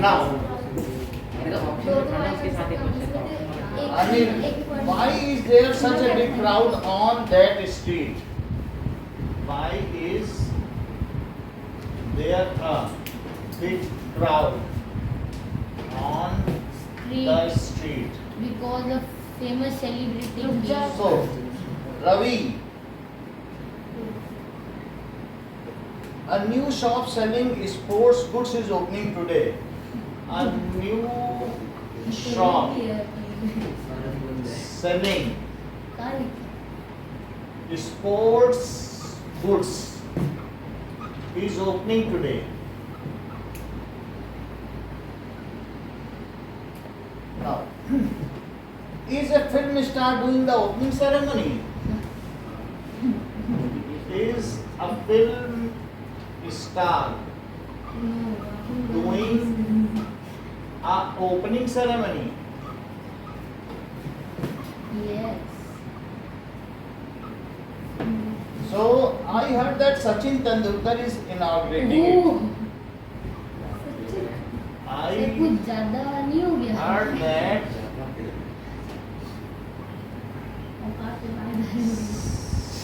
Now, उसके साथ ही question Anil, why is there such a big crowd on that street? Why is there a big crowd on the street? Because of famous celebrity. So, Ravi, a new shop selling sports goods is opening today. A new shop selling sports goods is opening today. Now, is a film star doing the opening ceremony? Is a film star doing a opening ceremony? Yes. So I heard that Sachin Tendulkar is inaugurating it. ये I कुछ ज्यादा नहीं हो गया? heard that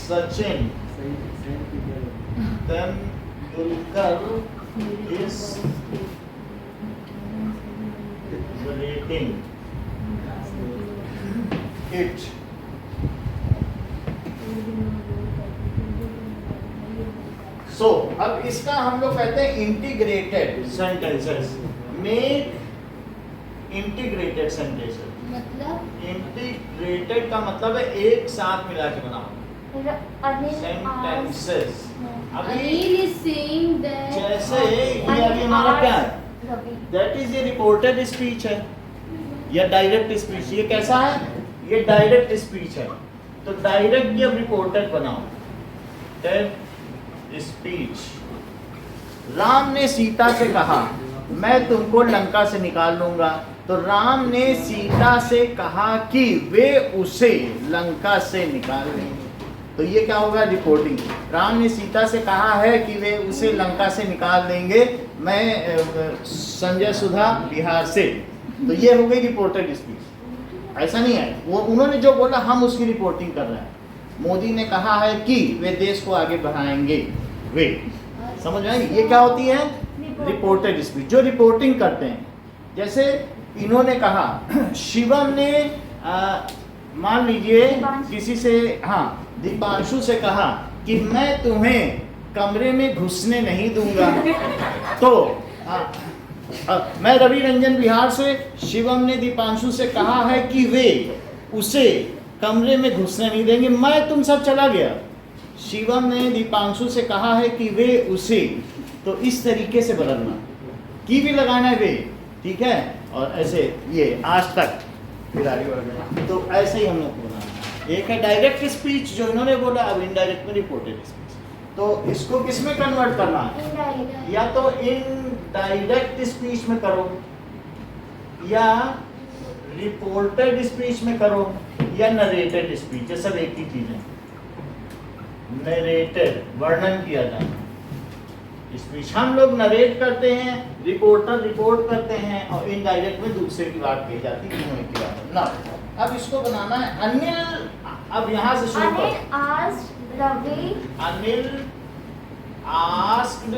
Sachin Tendulkar is rating it. So, अब इसका हम लोग कहते हैं integrated sentences. Make integrated sentences. मतलब इंटीग्रेटेड का मतलब है एक साथ मिला के बनाओ सेंटेंसेस. अभी Anil is saying that जैसे ये अभी हमारा क्या है, दैट इज ये रिपोर्टेड स्पीच है या डायरेक्ट स्पीच. ये कैसा है? ये डायरेक्ट स्पीच है. तो डायरेक्ट या रिपोर्टेड बनाओ. स्पीच. राम ने सीता से कहा मैं तुमको लंका से निकाल लूंगा. तो राम ने सीता से कहा कि वे उसे लंका से निकाल लेंगे. तो ये क्या होगा? रिपोर्टिंग. राम ने सीता से कहा है कि वे उसे लंका से निकाल देंगे. मैं संजय सुधा बिहार से. तो ये हो गई रिपोर्टेड स्पीच. ऐसा नहीं है, वो उन्होंने जो बोला हम उसकी रिपोर्टिंग कर रहे हैं. मोदी ने कहा है कि वे देश को आगे बढ़ाएंगे. वे समझ में आई? ये क्या होती है? रिपोर्टेड स्पीच, जो रिपोर्टिंग करते हैं. जैसे इन्होंने कहा शिवम ने मान लीजिए किसी से, हाँ, दीपांशु से कहा कि मैं तुम्हें कमरे में घुसने नहीं दूंगा. तो मैं रवि रंजन बिहार से, शिवम ने दीपांशु से कहा है कि वे उसे कमरे में घुसने नहीं देंगे. मैं तुम सब चला गया. शिवम ने दीपांशु से कहा है कि वे उसे. तो इस तरीके से बदलना, की भी लगाना है वे, ठीक है. और ऐसे ये आज तक बिरारी वगैरह. तो ऐसे ही हम लोग बनाना. एक है डायरेक्ट स्पीच जो इन्होंने बोला, अब इनडायरेक्ट में रिपोर्टेड स्पीच. तो इसको किस में कन्वर्ट करना है? या तो इनडायरेक्ट स्पीच में करो, या रिपोर्टेड स्पीच में करो, या नरेटेड स्पीच. ये सब एक ही चीज है. नरेटेड वर्णन किया जाना स्पीच. हम लोग नरेट करते हैं, रिपोर्टर रिपोर्ट करते हैं, और इनडायरेक्ट में दूसरे की बात कही जाती है, तीनों की बात ना. अब इसको बनाना है. अनिल, अब यहाँ से शुरू करो. Anil asked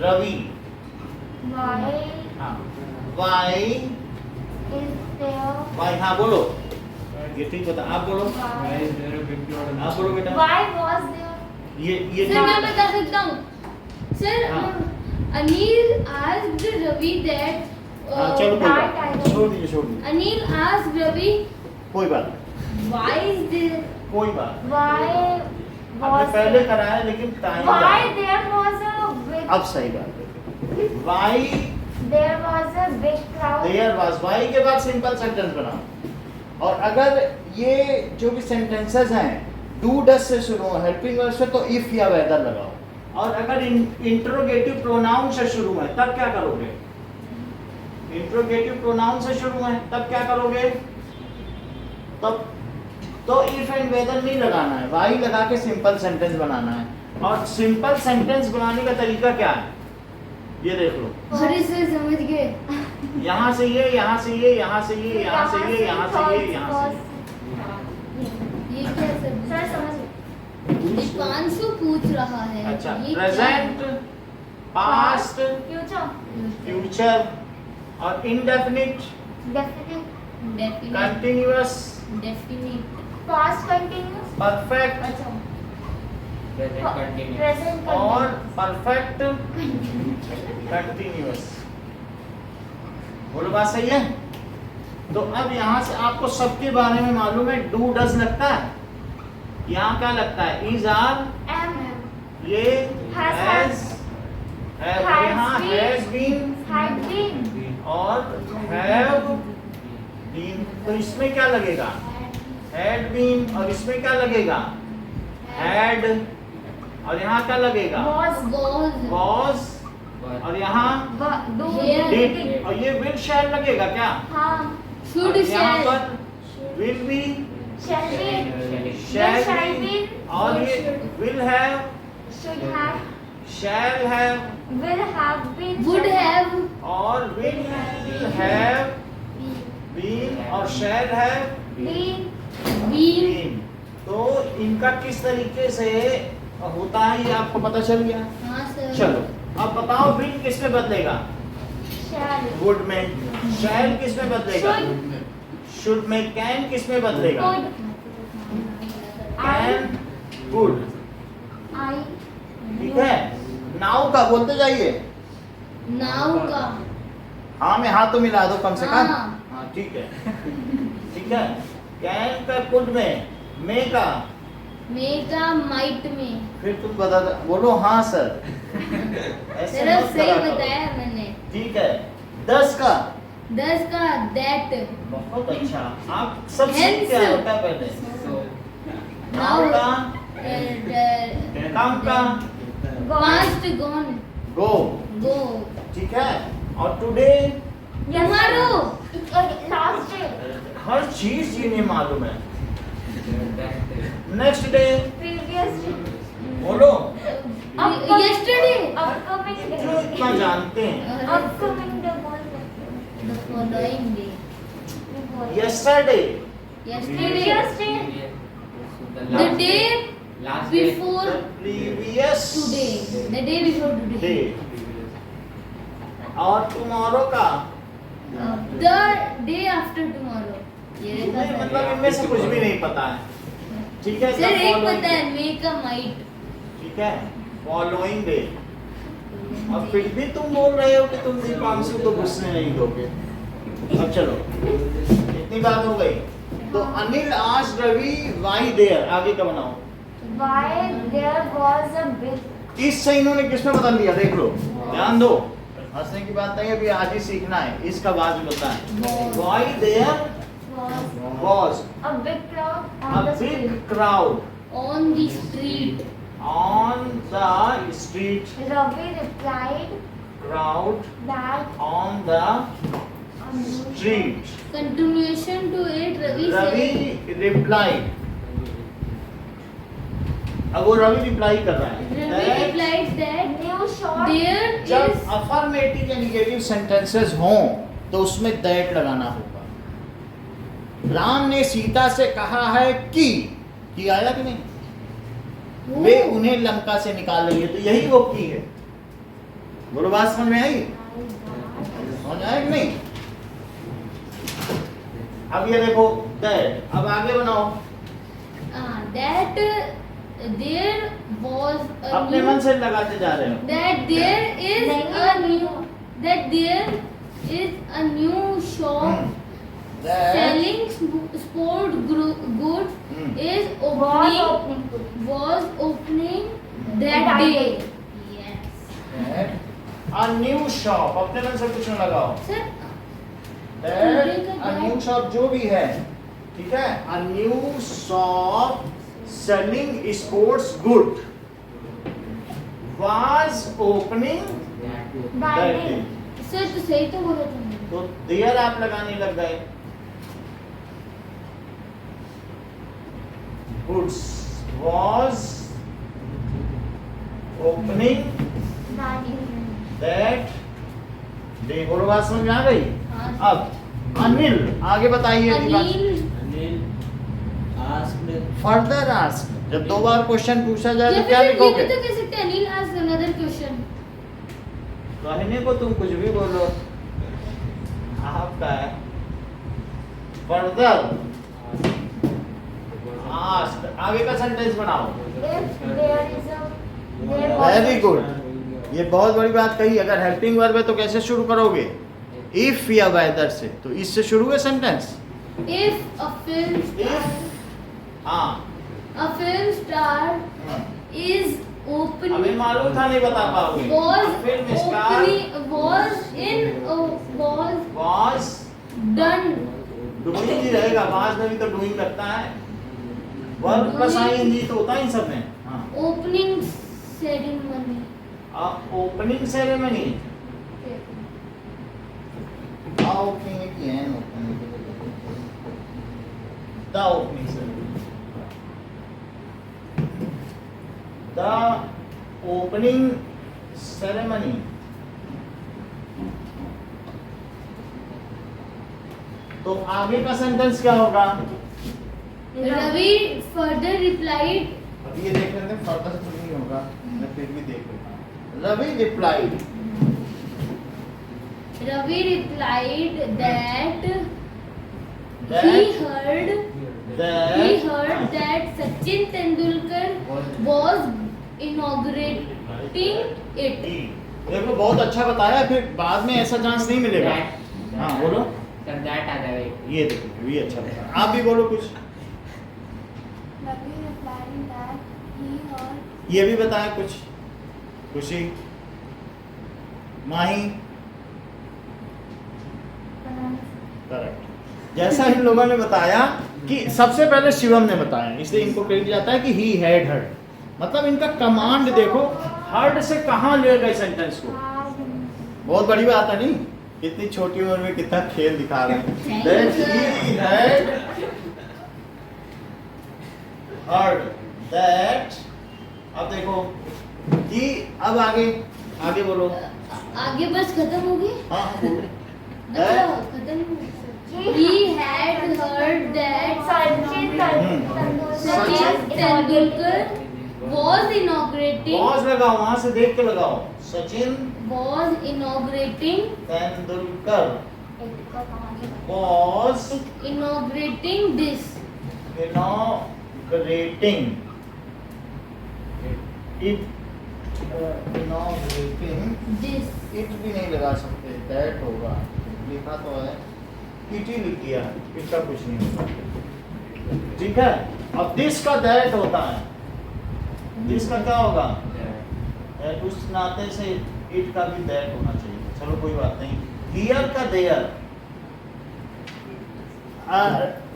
Ravi why. हाँ बोलो. ये ठीक बता. आप बोलो. आप बोलो बेटा. ये सर मैं बता सकता हूँ. Sir Anil asked Ravi that चलो कोई बात, छोड़ दीजिए. अनिल asked रवि कोई बात, why is there कोई बात. आपने पहले कराया लेकिन टाइम. अब सही बात है. Y there was. वाई के बाद सिंपल सेंटेंस बनाओ. और अगर ये जो भी सेंटेंसेस हैं डू डस से शुरू हो, हेल्पिंग वर्ब से, तो इफ या वेदर लगाओ. और अगर इंट्रोगेटिव प्रोनाउन से शुरू है तब क्या करोगे? इंट्रोगेटिव प्रोनाउन से शुरू है तब क्या करोगे? तब तो इफ एंड वेदर नहीं लगाना है, वाई लगा के सिंपल सेंटेंस बनाना है. और सिंपल सेंटेंस बनाने का तरीका क्या है? ये देख लो, अरे सर समझ गए। यहाँ से ये, यहाँ से ये, यहाँ से ये, यहाँ से ये, यहाँ से ये, यहाँ से ये क्या सर? सर समझ गए। दीपांशु पूछ रहा है। अच्छा, ये क्या प्रेजेंट, पास्ट, फ्यूचर फ्यूचर और indefinite, definite definite continuous, definite past continuous perfect अच्छा प्रेजेंट प्रेजेंट और परफेक्ट कंटिन्यूअस। बोलो बात सही है? तो अब यहाँ से आपको सबके बारे में मालूम है। डू डज लगता है, यहाँ क्या लगता है? इज आर, एम ये Has, यहाँ been, has been had been और हैव बीन। तो इसमें क्या लगेगा? Had been. और इसमें क्या लगेगा? हैड। और यहाँ क्या लगेगा? was was. और यहाँ do Here. डिड। और ये विल शैल लगेगा क्या? हाँ शुड और यहाँ शैल पर will be, shall be shall shall be. be और ये will have, should have shall have will have been would have और विल हैव बीन और shall have been been. Been. तो इनका किस तरीके से होता है ये आपको पता चल गया। हाँ सर। चलो अब बताओ, विल किस में बदलेगा? shall वुड में। शैल किस में बदलेगा? Should. शुड में। कैन किस में बदलेगा? could can, good. I ठीक है। नाउ का बोलते जाइए। नाउ का हाँ में हाथ तो मिला दो कम से कम। हाँ। हाँ ठीक है, ठीक है। कैन का कुड में, मे का मे का माइट में। फिर तुम बता दो, बोलो हाँ सर। ऐसे सर मत सही करा करो। बताया मैंने। ठीक है। 10 का 10 का दैट। बहुत अच्छा, आप सब Hence. सीख के आए बेटा पहले। नाउ का, काम का, पास्ट गॉन गो। गो। ठीक है। और टुडे, टुमारो last day हर चीज जिन्हें मालूम है। नेक्स्ट डे, previous day बोलो यस्टरडे upcoming जो इतना day जानते हैं। upcoming day बोल the following day. Yesterday, yesterday previous day the day before previous today. The day before day. Today. और टुमारो का द डे आफ्टर टुमारो। ये तुम्हें मतलब इनमें से कुछ भी नहीं पता है। ठीक है। सर एक पता है, मे का माइट। ठीक है। Following day. और फिर भी तुम बोल रहे हो कि तुम दीपांशु को घुसने नहीं दोगे। अब चलो, इतनी बात हो गई। तो अनिल आज रवि वाई देयर, आगे का बनाओ। why there was a big इससे इन्होंने किसमें बदल दिया देख लो, ध्यान दो। हंसने की बात नहीं है, अभी आज ही सीखना है। इसका बाद में बताएं। Why there was was a big crowd a on the big street crowd on the street. on the street. Ravi replied Crowd that on the street. Continuation to it Ravi Ravi replied. अब वो रवि रिप्लाई कर रहा है Ravi that replied that new short there जब is affirmative या negative sentences हों तो उसमें दैट लगाना होगा। राम ने सीता से कहा है कि आया कि नहीं? वे उन्हें लंका से निकालेंगे, तो यही वो की है। बोलो बात समझ में आई? समझ आया कि नहीं? अब ये देखो दैट, अब आगे बनाओ। दैट देयर वाज अपने मन से लगाते जा रहे हो। that there is a new shop That selling sport goods Hmm. is was opening opening that That day. day. Yes. a new shop, अपने मन से कुछ न लगाओ। Sir, That Today का a new shop जो भी है, ठीक है, a new shop selling sports good was opening that that day day. sir तो सही तो बोला तुमने। तो देयर आप लगाने लग गए। Goods was opening that day that day. बोलो बात समझ में आ गई? हाँ। अब अनिल आगे बताइए। Anil Anil asked further ask, जब 2 बार क्वेश्चन पूछा जाए या तो क्या फिर ये लिखोगे? भी तो कह सकते हैं अनिल आस्क्ड अनदर क्वेश्चन। कहने को तुम कुछ भी बोलो, आपका है। फर्दर आस्क, आगे का सेंटेंस बनाओ। If there is a there was very good, ये बहुत बड़ी बात कही। अगर हेल्पिंग वर्ब है तो कैसे शुरू करोगे? इफ या वेदर से, तो इससे शुरू है सेंटेंस। इफ अ फिल्म हाँ, स्टार इज हमें ओपनिंग मालूम था नहीं बता पाओगे। Film star was done doing he रहेगा, वाज में भी तो डूइंग लगता है। वर्ब प्लस आईएनजी तो होता है इन सब में। हाँ, opening ceremony. Opening ceremony, opening की है, the opening ceremony, the opening ceremony. तो आगे का सेंटेंस क्या होगा? Ravi further replied. अब ये देख लेते हैं, फर्दर तो नहीं होगा, मैं फिर भी देख लेता हूँ। Ravi replied, Ravi replied that That- he heard that that Sachin Tendulkar was inaugurating it. देखो बहुत अच्छा बताया, फिर बाद में ऐसा चांस नहीं मिलेगा। that हाँ बोलो, sir that other way ये देखो ये अच्छा बताया। आप भी बोलो कुछ, Ravi replied that he heard ये भी बताया कुछ। खुशी, माही, करेक्ट। जैसा इन लोगों ने बताया कि सबसे पहले शिवम ने बताया, इसलिए इनको क्रेडिट जाता है कि ही हैड हर्ड, मतलब इनका कमांड देखो, हर्ड से कहाँ ले गए सेंटेंस को। बहुत बड़ी बात है नहीं, इतनी छोटी उम्र में कितना खेल दिखा रहे हैं। Thank That you, sir. he had heard that, अब देखो कि अब आगे बोलो। आगे बस खत्म हो गई। हाँ बोलो। अच्छा खत्म हो गई। He had heard that Sachin Sachin Tendulkar was inaugurating pause लगाओ, वहां से देख के लगाओ। Sachin Tendulkar was inaugurating this inaugurating it, inaugurating this it भी नहीं लगा सकते, that होगा, लिखा तो है it ही लिख दिया, इसका कुछ नहीं होगा। ठीक है, अब this का that होता है, this का क्या होगा? उस नाते से it का भी that होना चाहिए। चलो कोई बात नहीं। here का there,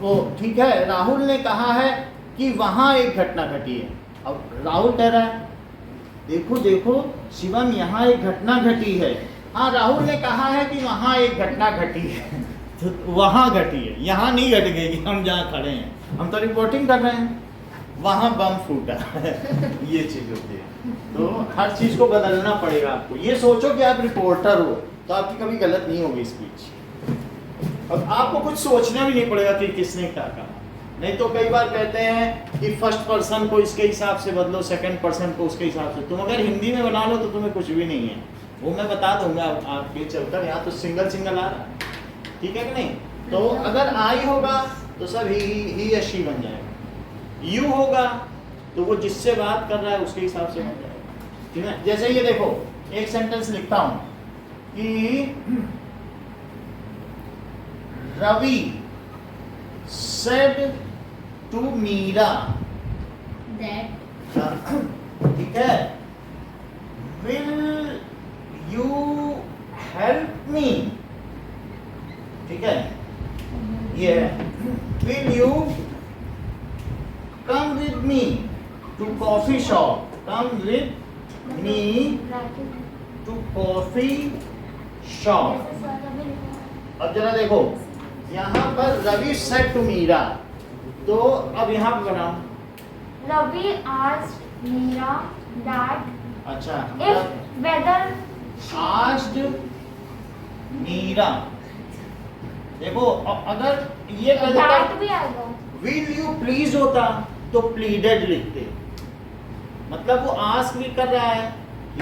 वो ठीक है। राहुल ने कहा है कि वहां एक घटना घटी है। अब राहुल कह रहा है देखो देखो शिवम यहाँ एक घटना घटी है। हाँ, राहुल ने कहा है कि वहां एक घटना घटी है, तो वहां घटी है, यहाँ नहीं घट गई। हम जहाँ खड़े हैं, हम तो रिपोर्टिंग कर रहे हैं, वहां बम फूटा ये चीज होती है। तो हर चीज को बदलना पड़ेगा आपको। ये सोचो कि आप रिपोर्टर हो तो आपकी कभी गलत नहीं होगी स्पीच। अब आपको कुछ सोचना भी नहीं पड़ेगा कि किसने क्या कहा। नहीं तो कई बार कहते हैं कि फर्स्ट पर्सन को इसके हिसाब से बदलो, सेकंड पर्सन को उसके हिसाब से। तुम अगर हिंदी में बना लो तो तुम्हें कुछ भी नहीं है, वो मैं बता दूंगा आपके चलकर। यहाँ तो सिंगल सिंगल आ रहा है, ठीक है कि नहीं? तो अगर आई होगा तो सब ही या शी बन जाएगा। यू होगा तो वो जिससे बात कर रहा है उसके हिसाब से बन जाएगा, ठीक है? जैसे ये देखो, एक सेंटेंस लिखता हूं कि Ravi said to Meera, that ठीक है, will you help me, ठीक है, ये है, will you come with me to coffee shop, come with me to coffee shop। अब जरा देखो, यहाँ पर रवि सेड टू मीरा, तो अब यहाँ पे बनाओ। Ravi asked Meera that अच्छा, if whether asked मीरा। देखो अगर ये कह देता That भी आएगा। विल यू प्लीज होता तो प्लीडेड लिखते, मतलब वो आस्क भी कर रहा है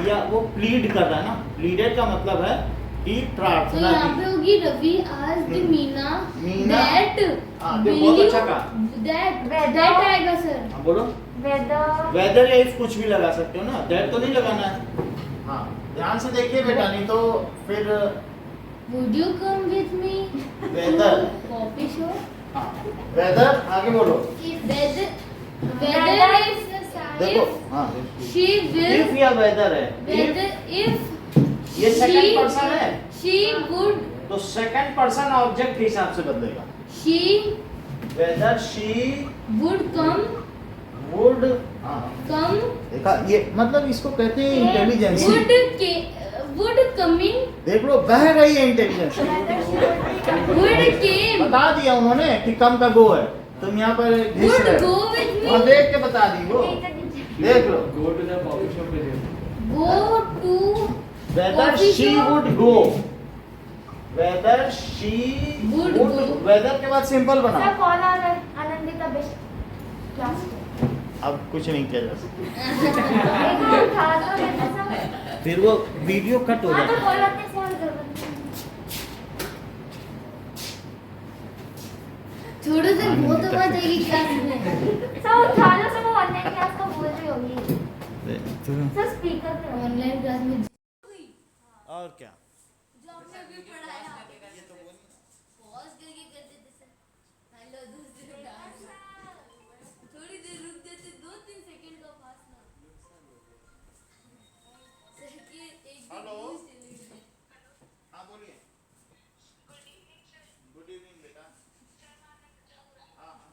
या वो प्लीड कर रहा है ना। प्लीडेड का मतलब है कि तो प्रार्थना यहाँ पे की। होगी रवि asked मीना मीना। that हाँ, तो बहुत अच्छा कहा। that आएगा सर। हाँ बोलो। Whether वेदर या इफ कुछ भी लगा सकते हो ना, दैट तो नहीं लगाना है। हाँ ध्यान से देखिए बेटा, नहीं तो फिर would you come with me whether. coffee shop हाँ वेदर आगे बोलो। whether देखो if हाँ she will इफ या वेदर है। whether if ये सेकंड पर्सन है she would तो सेकंड पर्सन ऑब्जेक्ट के हिसाब से बदलेगा। she whether she would come would. हाँ देखा, ये मतलब इसको कहते हैं इंटेलिजेंस। would coming देख लो बह रही है इंटेलिजेंस। would came बता दिया उन्होंने कि कम का गो है, तुम यहाँ पर घिस would रहे go हो। with और me देख के बता दी वो, देख लो। Go to the coffee shop with him. go to whether Coffee she shop. Would go, whether she Would would, go. Whether के बाद सिंपल सर बनाओ। कॉल आ रहा है, आनंदिता बेस्ट क्लास में। अब कुछ नहीं किया जा सकता, एक बार उठा दो बेटा सब। फिर वो वीडियो कट हो हाँ तो जाता है। कॉल आते से हल कर देते हैं। थोड़ा सा बहुत आवाज आएगी क्लास में। सर उठा लो, सर वो ऑनलाइन क्लास का बोल रही होगी। सर स्पीकर पे रखो। ऑनलाइन क्लास में और क्या जो आपने अभी पढ़ाया पॉज करके कर देते सर। हेलो दूसरे डांस थोड़ी देर रुक जाते, 2-3 सेकंड का पास ना सर के एक दिन हेलो। न्यूज़ चली गई। हाँ बोलिए। गुड इवनिंग बेटा। हाँ हाँ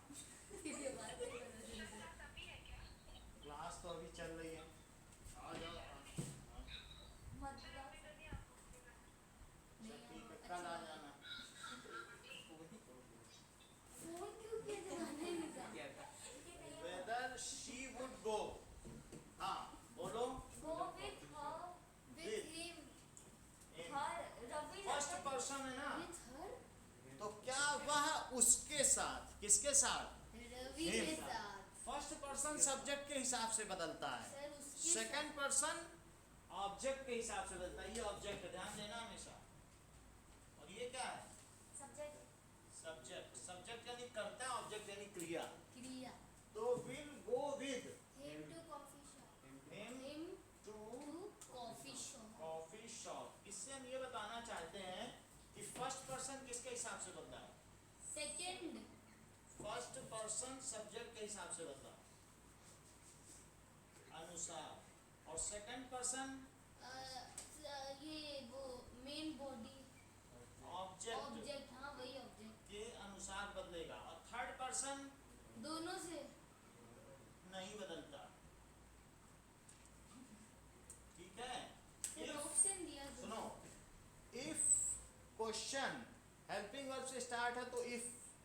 क्लास तो अभी चल रही है, आ जाओ। हाँ, ठीक है कल आ जाना। फोन क्यों किया जमाने में वेदर शी वुड गो। हाँ बोलो। Go with her, with him, her, Ravi first person है ना, विथ हर तो क्या वह उसके साथ, किसके साथ? रवि के साथ फर्स्ट पर्सन सब्जेक्ट के हिसाब से बदलता है, सर उसके सेकंड पर्सन ऑब्जेक्ट के हिसाब से बदलता है। ये ऑब्जेक्ट है, ध्यान देना हमेशा। और ये क्या है? subject, subject. सब्जेक्ट यानी करता है, ऑब्जेक्ट यानी क्रिया। क्रिया तो will go with him to coffee shop, him him to to coffee shop. Coffee shop. इससे हम ये बताना चाहते हैं कि फर्स्ट पर्सन किसके हिसाब से बदला है? सेकंड फर्स्ट पर्सन सब्जेक्ट के हिसाब से बदला अनुसार, और सेकंड पर्सन ये वो मेन बॉडी ऑब्जेक्ट ऑब्जेक्ट, हाँ वही ऑब्जेक्ट के अनुसार बदलेगा, और थर्ड पर्सन दोनों से नहीं बदलता। ठीक है। फिर If- ऑप्शन दिया दो। सुनो, इफ क्वेश्चन हेल्पिंग वर्ब से स्टार्ट है तो इफ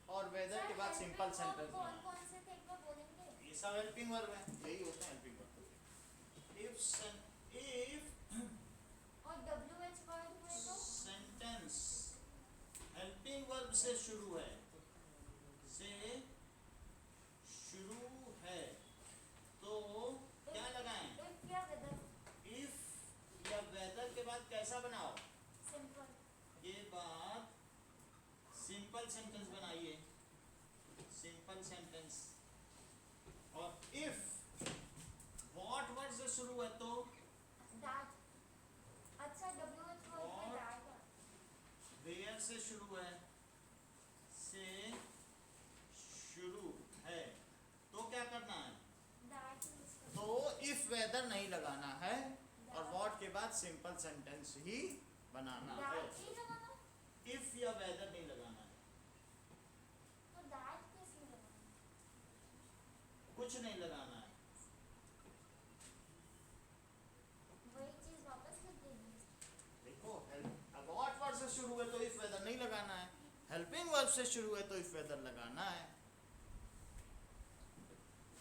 और वेदर के बाद सिंपल सेंटेंस कौन बनाना। कौन से थे एक बार बोलेंगे? ये सब हेल्पिंग वर्ब है, यही होता है हेल्पिंग वर्ब। इफ और WH वर्ड में तो सेंटेंस हेल्पिंग वर्ब से शुरू है, तो क्या लगाएं? if या whether, इफ या वेदर के बाद कैसा बनाओ? simple, ये बात सिंपल सेंटेंस बनाइए, सिंपल सेंटेंस। और इफ व्हाट वर्ड से शुरू है तो that, अच्छा WH वर्ड में और that है। वेयर से शुरू है, तो क्या करना है? that is तो इफ वेदर नहीं लगाना है और व्हाट के बाद सिंपल सेंटेंस ही बनाना है। that ही लगाना, इफ या वेदर नहीं लगाना है, तो that कैसे लगाना? कुछ नहीं लगाना है। वही चीज वापस लिख देंगे। देखो व्हाट वर्ड से शुरू है तो इफ वेदर नहीं लगाना है, हेल्पिंग वर्ब से शुरू है तो इफ वेदर लगाना है,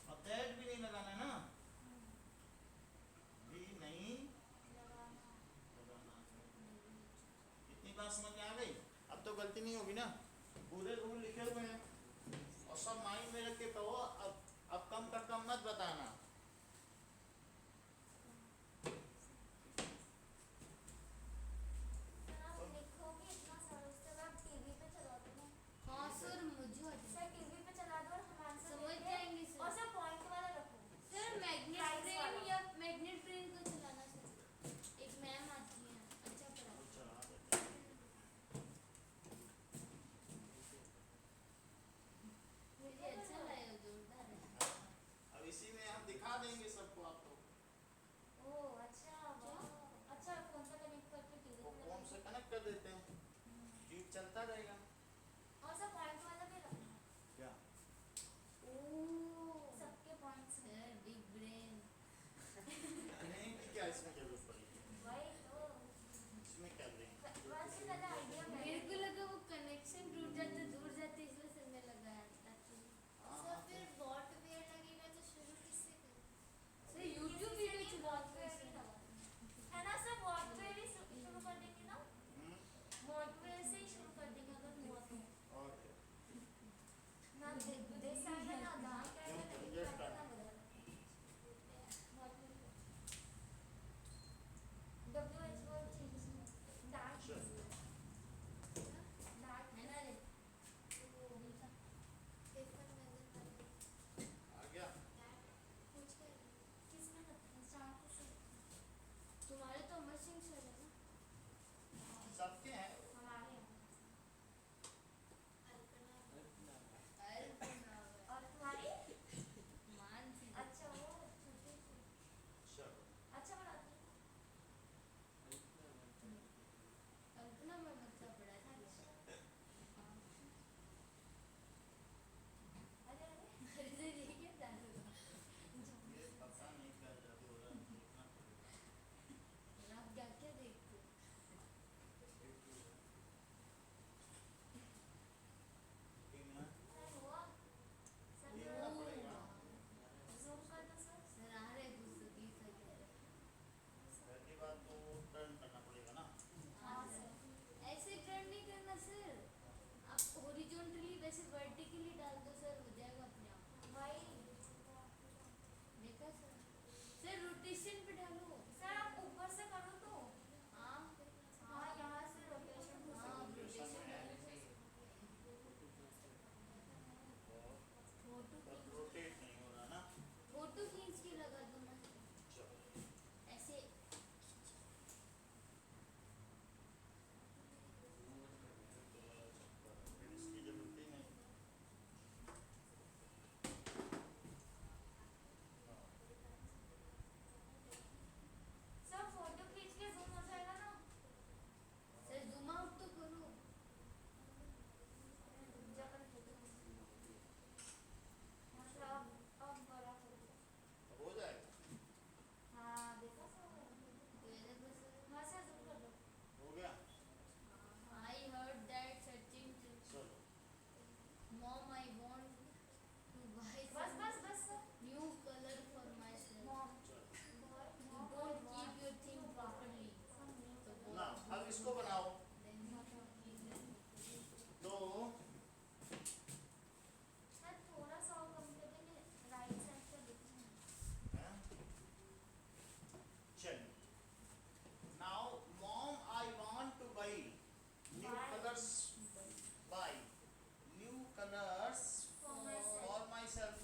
और दैट भी नहीं लगाना है ना, भी नहीं लगाना बात समझ में आ गई? अब तो गलती नहीं होगी ना, पूरे रूल लिखे हुए हैं और सब माइंड में रख के कहो। अब कम का कम मत बताना। सर आप लिखोगे इतना सारा, उसके बाद टीवी पे चला दो ना। हाँ सर मुझे सर टीवी पे चला दो और हम आंसर समझ देते हैं। जाएंगे सर। और सर पॉइंट वाला रखो। सर मैग्नेट Price ट्रेन वाला। या मैग्नेट ट्रेन को चलाना सर, एक मैम आती है अच्छा पढ़ा। चला देते हैं। मुझे अच्छा लगा, जोरदार है। अब इसी में हम दिखा देंगे सबको आपको। ओह अच्छा, वाह। अच्छा फोन से कनेक्ट करके टीवी वो पे फोन से कनेक्ट कर देते हैं, ट्यूब चलता रहेगा। और सब पॉइंट वाला भी रखना। क्या? ओह सबके पॉइंट्स हैं। Sir big brain. नहीं क्या इसमें जरूरत पड़ेगी? वही तो इसमें क्या देंगे? वैसे ज़्यादा आइडिया मेरे को लगा वो कनेक्शन टूट जाते दूर जाते, इसलिए सर मैं लगाया ताकि। सर फिर सॉफ्टवेयर लगेगा तो शुरू किससे करें? सर यूट्यूब वीडियो चलाते हैं सॉफ्टवेयर सर। है ना सर, सॉफ्टवेयर ही शुरू कर देंगे ना, हम्म, सॉफ्टवेयर से ही शुरू कर देंगे अगर हुआ तो। और क्या? ना देश आएगा ना दाम का आएगा ना Yes, इतना sir. ना बदल। WHO change dark Sure. Dark है ना रे? पेपर में आ गया? पूछ कर किसमें लगता है चार कुछ तुम्हारे तो अमर सिंह सर है ना? सबके हैं। हमारे यहाँ। अल्पना और तुम्हारी? मान सी। अच्छा वो छोटी सी। चलो अच्छा पढ़ाती है। अल्पना में मतलब पढ़ा था। हाँ। अरे अरे अरे ये क्या चालू है? ये पता नहीं क्या जादू हो रहा है, देखना पड़ेगा। आप क्या क्या देखते हो? ठीक है ना? सर हुआ सर देखना पड़ेगा। जूम कर दो सर। सर आ रहे गुस्से की सर कह रहे। पहली बात तो टर्न करना पड़ेगा ना। हाँ सर। ऐसे टर्न नहीं करना सर, आप हॉरिजॉन्टली वैसे वर्टिकली डाल दो सर, हो जाएगा अपने आप। वही देखा सर? सर रोटेशन पे डालो। सर आप ऊपर से करो तो। हाँ हाँ यहाँ से रोटेशन को हाँ सर। रोटेशन डालो। फोटो बस रोटेट नहीं हो रहा ना। फोटो खींच के लगा दो ना चलो ऐसे। फिर इसकी जरूरत ही नहीं। सर फोटो खींच के जूम हो जाएगा ना। सर जूम आउट तो करो। जब फोटो मतलब अब बड़ा फोटो। अब हो जाएगा। हाँ देखा सर। मेरे को सर हाँ सर जूम कर दो। हो गया? आई हर्ड दैट सचिन चलो mom I want to buy bus bus bus sir. New colour for myself. Mom You don't keep your thing properly. तो ना अब इसको बनाओ। तो सर थोड़ा सा और कम कर देंगे, राइट साइड पे लिखना है। चलिए now mom I want two by new Buy. Colours, by new colours For myself. For my self.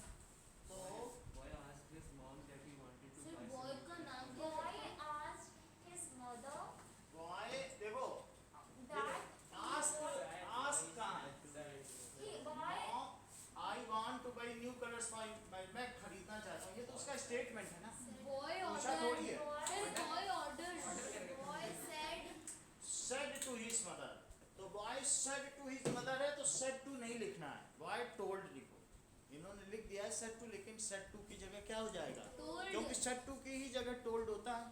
तो Boy asked his mom that he wanted to sir buy boy something. का नाम क्या Boy है? asked his mother boy देखो that ask का he boy I want two by new colours for मैं खरीदना चाहता हूँ, ये तो उसका स्टेटमेंट है ना। बॉय पूछा थोड़ी है। Order. Sir boy order. Boy said said to his mother, तो boy said to his mother है तो said to नहीं लिखना है, बॉय told लिखो। इन्होंने लिख दिया है said to, लेकिन said to की जगह क्या हो जाएगा? Told. क्योंकि said to की ही जगह told होता है।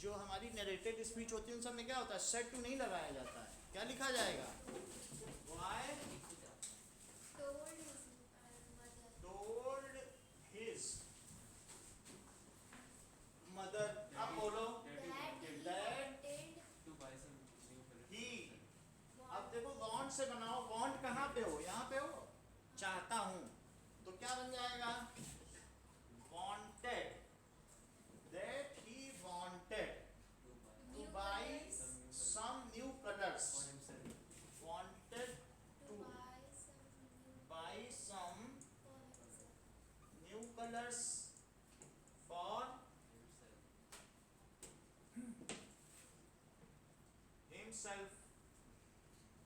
जो हमारी नरेटेड स्पीच होती है उन सब में क्या होता है? said to नहीं लगाया जाता है। क्या लिखा जाएगा? Boy told his mother told his mother। अब बोलो that he that wanted To buy some new colours. he want say बनाओ, वांट कहाँ पे हो, यहाँ पे हो, चाहता हूं, तो क्या बन जाएगा, wanted, that he wanted to buy some new colors, For himself. wanted To to buy some new colors for Himself. himself.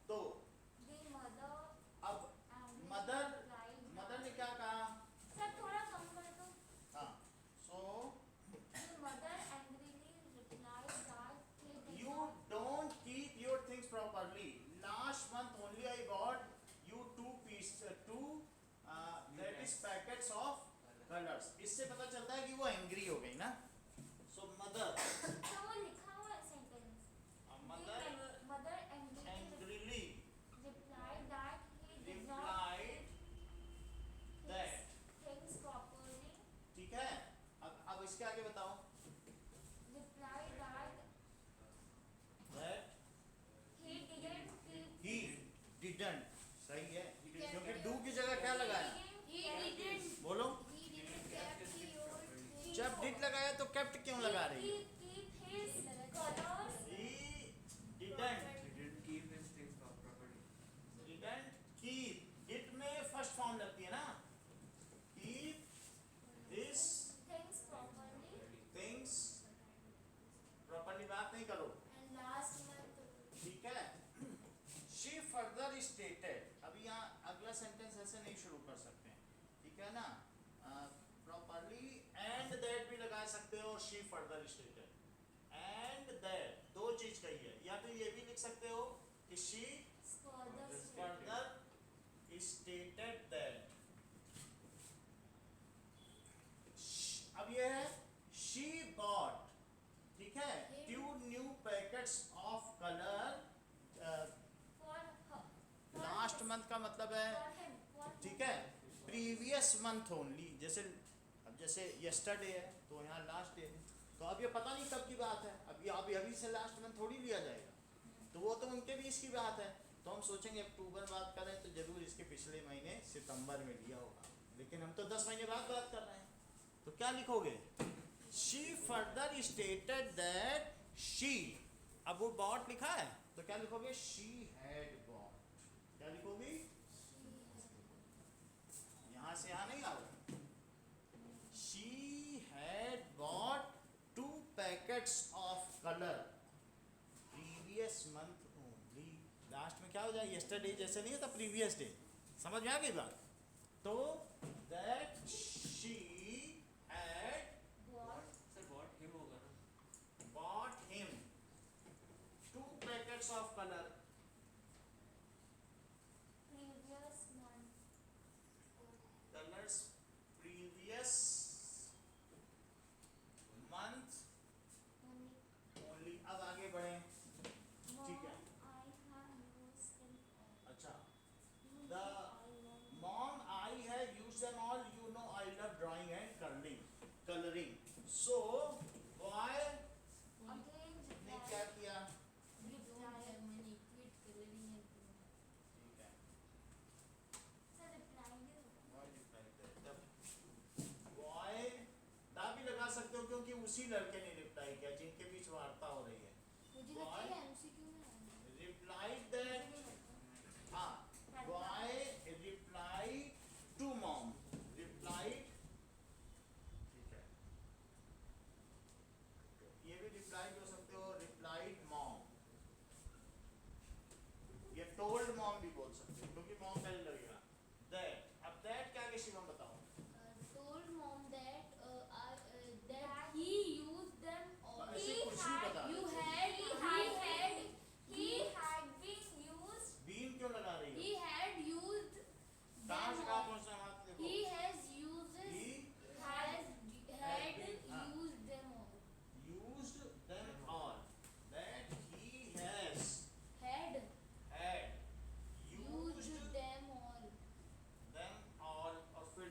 तो The mother अब and मदर, replied मदर ने क्या कहा, सर थोड़ा कम कर दो. हाँ, so The mother angrily replied that he did you not don't keep your things properly. Last month only I got you that is packets of colors. इससे पता चलता है कि वो एंग्री हो गई ना. So mother, तो वो लिखा हुआ sentence. Mother angrily replied that he did not replied keep that. things properly. ठीक है, अब इसके आगे बताओ. Replied that That he didn't keep. he didn't, सही है, He क्योंकि kept do की जगह क्या लगाया, He didn't. बोलो. He didn't kept your things. जब did लगाया तो kept क्यों लगा रही है? Keep his colors. He didn't. He didn't keep his things properly. Didn't keep. Did में फर्स्ट फॉर्म लगती है ना. Keep his Things properly. things properly, बात नहीं करो, And last month. ठीक है. She further stated. अभी यहाँ अगला सेंटेंस ऐसे नहीं शुरू कर सकते हैं, ठीक है ना. Properly and that भी लगा सकते हो. She further stated and that, दो चीज कही है. या तो ये भी लिख सकते हो कि she Further. further stated that. अब ये है she bought, ठीक है, two new packets of color. For her. Last month का मतलब है, For him. For him. ठीक है, प्रीवियस मंथ ओनली. जैसे अब जैसे यस्टरडे है तो यहाँ लास्ट डे है, तो अब ये पता नहीं कब की बात है. अभी से लास्ट मंथ थोड़ी लिया जाएगा, तो वो तो उनके बीच की बात है. तो हम सोचेंगे अक्टूबर बात करें तो जरूर इसके पिछले महीने सितंबर में लिया होगा, लेकिन हम तो 10 महीने बाद बात कर रहे हैं. तो क्या लिखोगे, she further stated that she, अब वो bought लिखा है तो क्या लिखोगे, she had bought. क्या लिखोगे, यहाँ से यहाँ नहीं आओ. She had bought 2 packets of color previous month only. Last में क्या हो जाए, yesterday जैसे नहीं होता, previous day. समझ में आ गई बात. तो that she had What? Sir, bought him होगा ना. bought him 2 packets of color Previous month. colors previous month Only. only. अब आगे बढ़े, ठीक है. Mom, I have used them all. अच्छा, You The know I love you. mom, I have used them all. You know I love drawing and coloring. So boy Again ने क्या replied. किया, We don't have money. Quit coloring and drawing. ठीक है, Sir replied is boy replied that. The boy दा भी लगा सकते हो क्योंकि उसी लड़के ने रिप्लाई किया जिनके बीच वार्ता हो रही है. मुझे Why? लगता है MCQ में आएगा. Replied that, हाँ, boy replied to mom. Replied, ठीक है, ये भी रिप्लाई हो सकते हो, replied mom. ये told mom भी बोल सकते हो क्योंकि mom पहले लगेगा. That, अब that क्या आगे शिवम बताओ. Told mom that that he used them all. ऐसे कुछ भी बता. You had he had been used. Been क्यों लगा रही हो, he had used कहाँ से them कहाँ all. पहुँचना है हाथ देखो. He has used He had हाँ. used them all. used them all. That he has Had had used used them all. them all, और फिर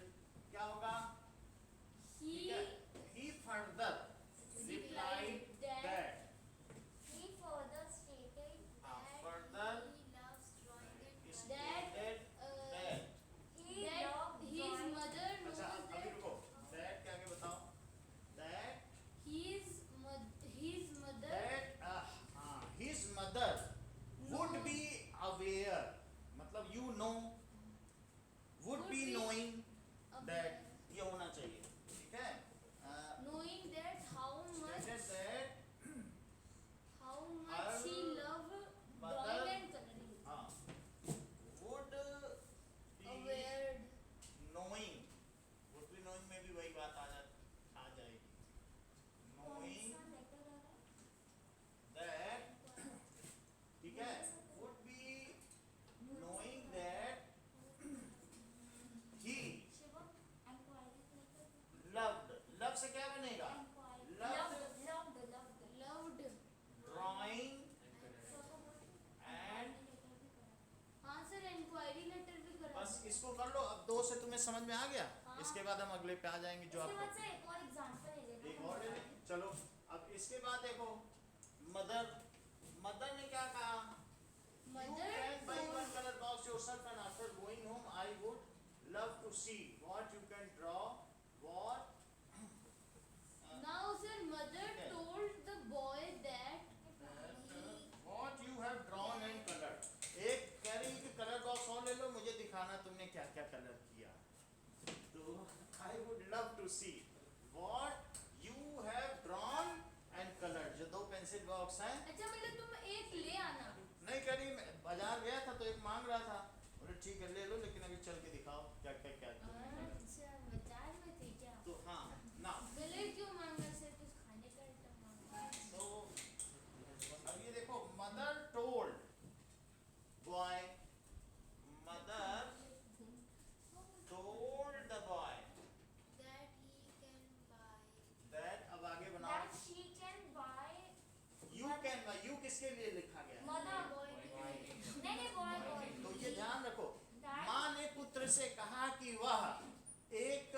इसको कर लो। अब 2 से तुम्हें समझ में आ गया। हाँ। इसके बाद हम अगले पे आ जाएंगे जो इसके बाद आपको से एक और एग्जांपल ले लेना। एक और ले लें। चलो अब इसके बाद देखो मदर, मदर ने क्या कहा? Mother You can buy told- one color box yourself and after going home I would love to see what you can draw, what Now, sir, mother Okay. told the boy that what you have drawn and colored. एक कह रही कि colour box और ले लो, मुझे दिखाना तुमने क्या क्या कलर किया। तो I would love to see what you have drawn and colored. जो 2 पेंसिल बॉक्स हैं। अच्छा मतलब तुम एक ले आना। नहीं कह रही, मैं बाजार गया था तो एक मांग रहा था, बोले ठीक है ले लो, लेकिन अभी चल के दिखाओ क्या क्या क्या किया। अच्छा बाजार में थे क्या? तो हाँ ना, गले क्यों मांगा सर? कुछ खाने का आइटम मांगा। तो अब ये देखो mother told boy, mother told the boy That he can buy. That, अब आगे बनाओ, That she can buy you can buy, you किसके लिए लिखा गया है? mother Boy नहीं boy तो ये ध्यान रखो, That- माँ ने पुत्र से कहा कि वह एक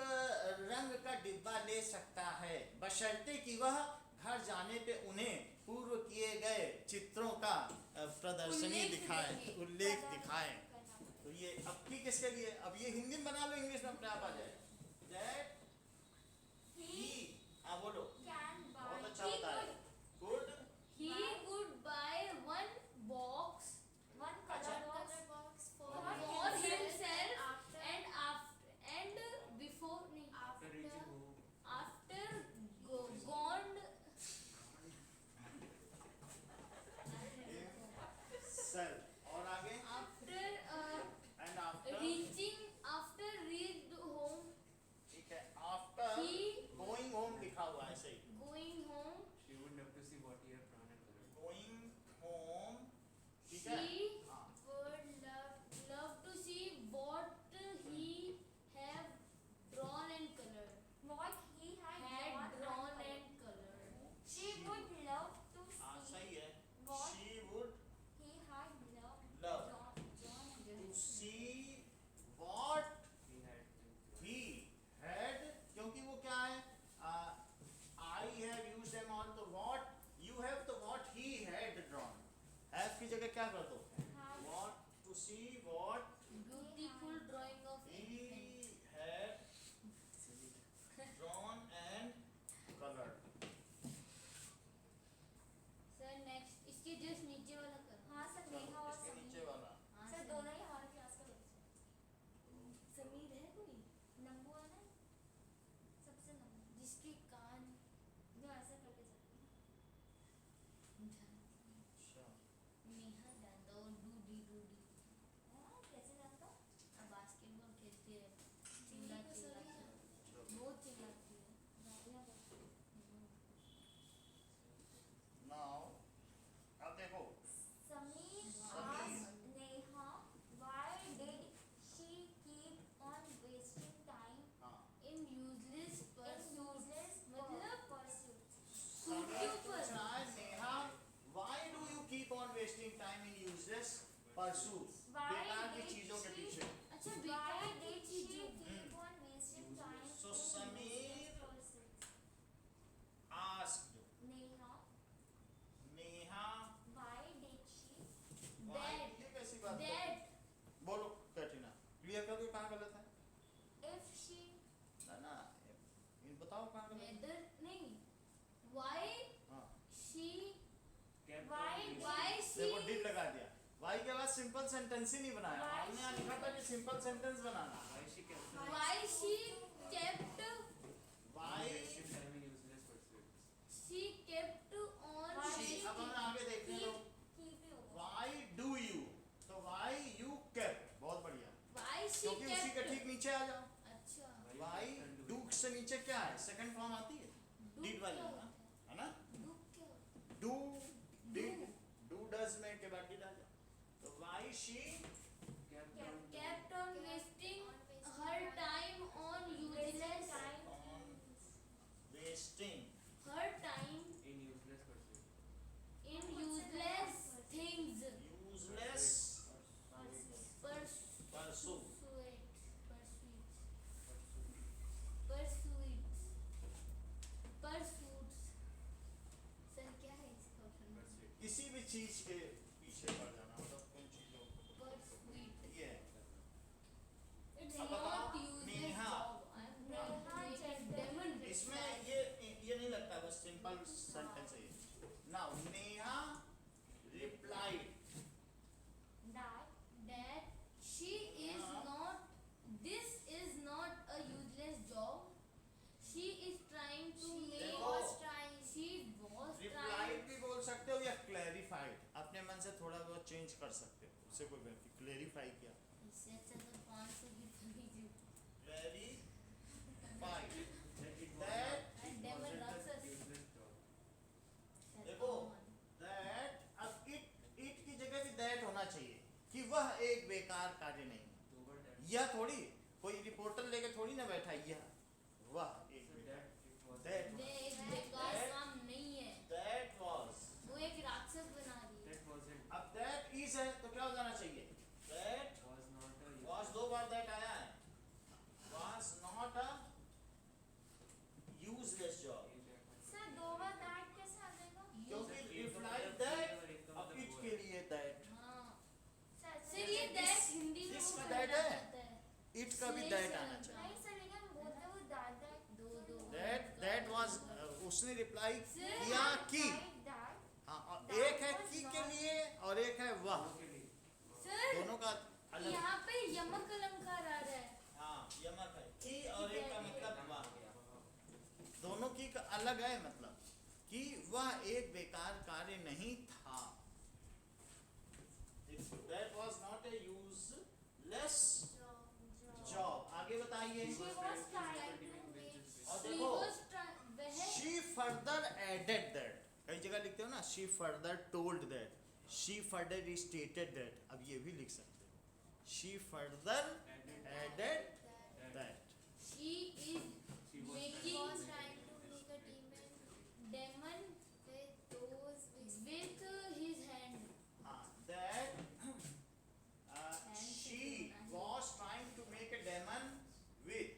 रंग का डिब्बा ले सकता है बशर्ते कि वह घर जाने पे उन्हें पूर्व किए गए चित्रों का प्रदर्शनी उल्लेख दिखाए, दिखाए। उल्लेख दिखाए। तो ये अब की किसके लिए? अब ये हिंदी में बना लो, इंग्लिश में अपने आप आ जाए। दैट he ही, हाँ बोलो, can buy बहुत अच्छा बताया। Good He would buy one box one अच्छा। color box for for himself after and before नहीं After reaching home, after gone सेल, और आगे after and after, after reached home ठीक है, आफ्टर He- गोइंग होम लिखा हुआ है, सही, going home she would love to see what he had drawn and colored. Going home, ठीक है, she हाँ, would love to see what he have drawn and colored what he had drawn and colored she would love to हाँ see सही है, What? She would he had loved Love. drawn and to colored. See what He had been he had, क्योंकि वो क्या है, I have used them all, तो what you have, तो what he had drawn, have की जगह क्या कर दो, Had what, to see what beautiful drawing of he had drawn and colored. Sir next इसके जस्ट नीचे वाला कर हाँ सर नेहा और इसके नीचे समीर वाला, हाँ, सर सर। दोनों ही हमारे क्लास का बच्चे समीर है कोई नंबू है ना सबसे नंबू जिसके कान जो ऐसे करके चलते अच्छा, नेहा जानता हो डूडी हैं कैसे जानता अब बास्केटबॉल खेलती है चिल्ला चिल्ला चिल्ला चलो। बहुत चिल्लाती है गालियाँ बकती Now, अब देखो, Sameer Sameer. asked Neha why did she keep on wasting time हाँ, in useless in pursuits useless मतलब pursuits. समीर पूछ रहा है, Neha, why do you keep on wasting time in useless pursuits? Why बेकार की did चीजों के she- पीछे। अच्छा Why बेकार की did she चीजों keep on wasting time So in Sameer- useless pursuits? Asked Neha, Neha, why did she? why, That- ये कैसी बात है? that बोलो कैटरीना, क्लियर कर दो कहाँ गलत है। If she ना ना, ये बताओ कहाँ गलत है। whether नहीं why हाँ, she kept Why on wasting- why देखो she डिड लगा दिया, वाई के बाद सिंपल सेंटेंस ही नहीं बनाया। Why हमने यहाँ she- लिखा था कि सिंपल सेंटेंस बनाना। Why she kept on why she kept why, wasting time in useless pursuits. she kept on Why she, अब हमें आगे देखने दो। keep you? Why do you, तो why you kept, बहुत बढ़िया, why she क्योंकि उसी के kept ठीक नीचे आ जाओ। अच्छा Why do से नीचे क्या है, सेकंड फॉर्म आती है, Do डिड वाली क्या ना, होता है ना, दुख क्या होता है? डू डिड, डू डज में के बाद डिड आ जाओ। तो why she Kept Kept- on kept on wasting her time on useless time on wasting her time in useless pursuits. in useless things useless pursuits. pursue, pursuit clarify किया, इससे अच्छा तो 500 की थोड़ी जी clarify That it was That not, it Demon wasn't a Raksas. useless job. देखो that, अब it की जगह भी दैट होना चाहिए कि वह एक बेकार कार्य नहीं। So what that? यह थोड़ी कोई रिपोर्टर लेके थोड़ी ना बैठा, यह वह एक So बेकार। that it was. That वे एक बेकार काम नहीं है, दैट वाज, वो एक राक्षस बना रही है। That wasn't. अब दैट इज है तो क्या हो जाना चाहिए, that Was not a was, दो बार दैट आया है, was not a useless job, sir दो बार दैट कैसे आ जाएगा? क्योंकि रिप्लाई दैट, अब इट के लिए दैट, हाँ सर सर ये दैट हिंदी में this वो में पढ़ा that है। जाता है। इट का भी दैट आना चाहिए। नहीं सर, लेकिन बोलते वो दैट दो दैट वाज, उसने रिप्लाई किया कि, दैट हाँ, और एक है की के लिए और एक है वह, Okay. सर दोनों का अलग। यहाँ पे यमक अलंकार आ रहा है। हाँ, यमक है की और एक का मतलब वह, दोनों की का अलग है मतलब कि वह एक बेकार कार्य नहीं था। That was not a useless job। आगे बताइए। She was trying to She make और देखो, was try- वह she further added that, कई जगह लिखते हो ना she further told that, she further stated that, अब ये भी लिख सकते हो she further added that। she is She was making was trying to make a demon demon with those with his hand. हाँ, that she was trying to make a demon with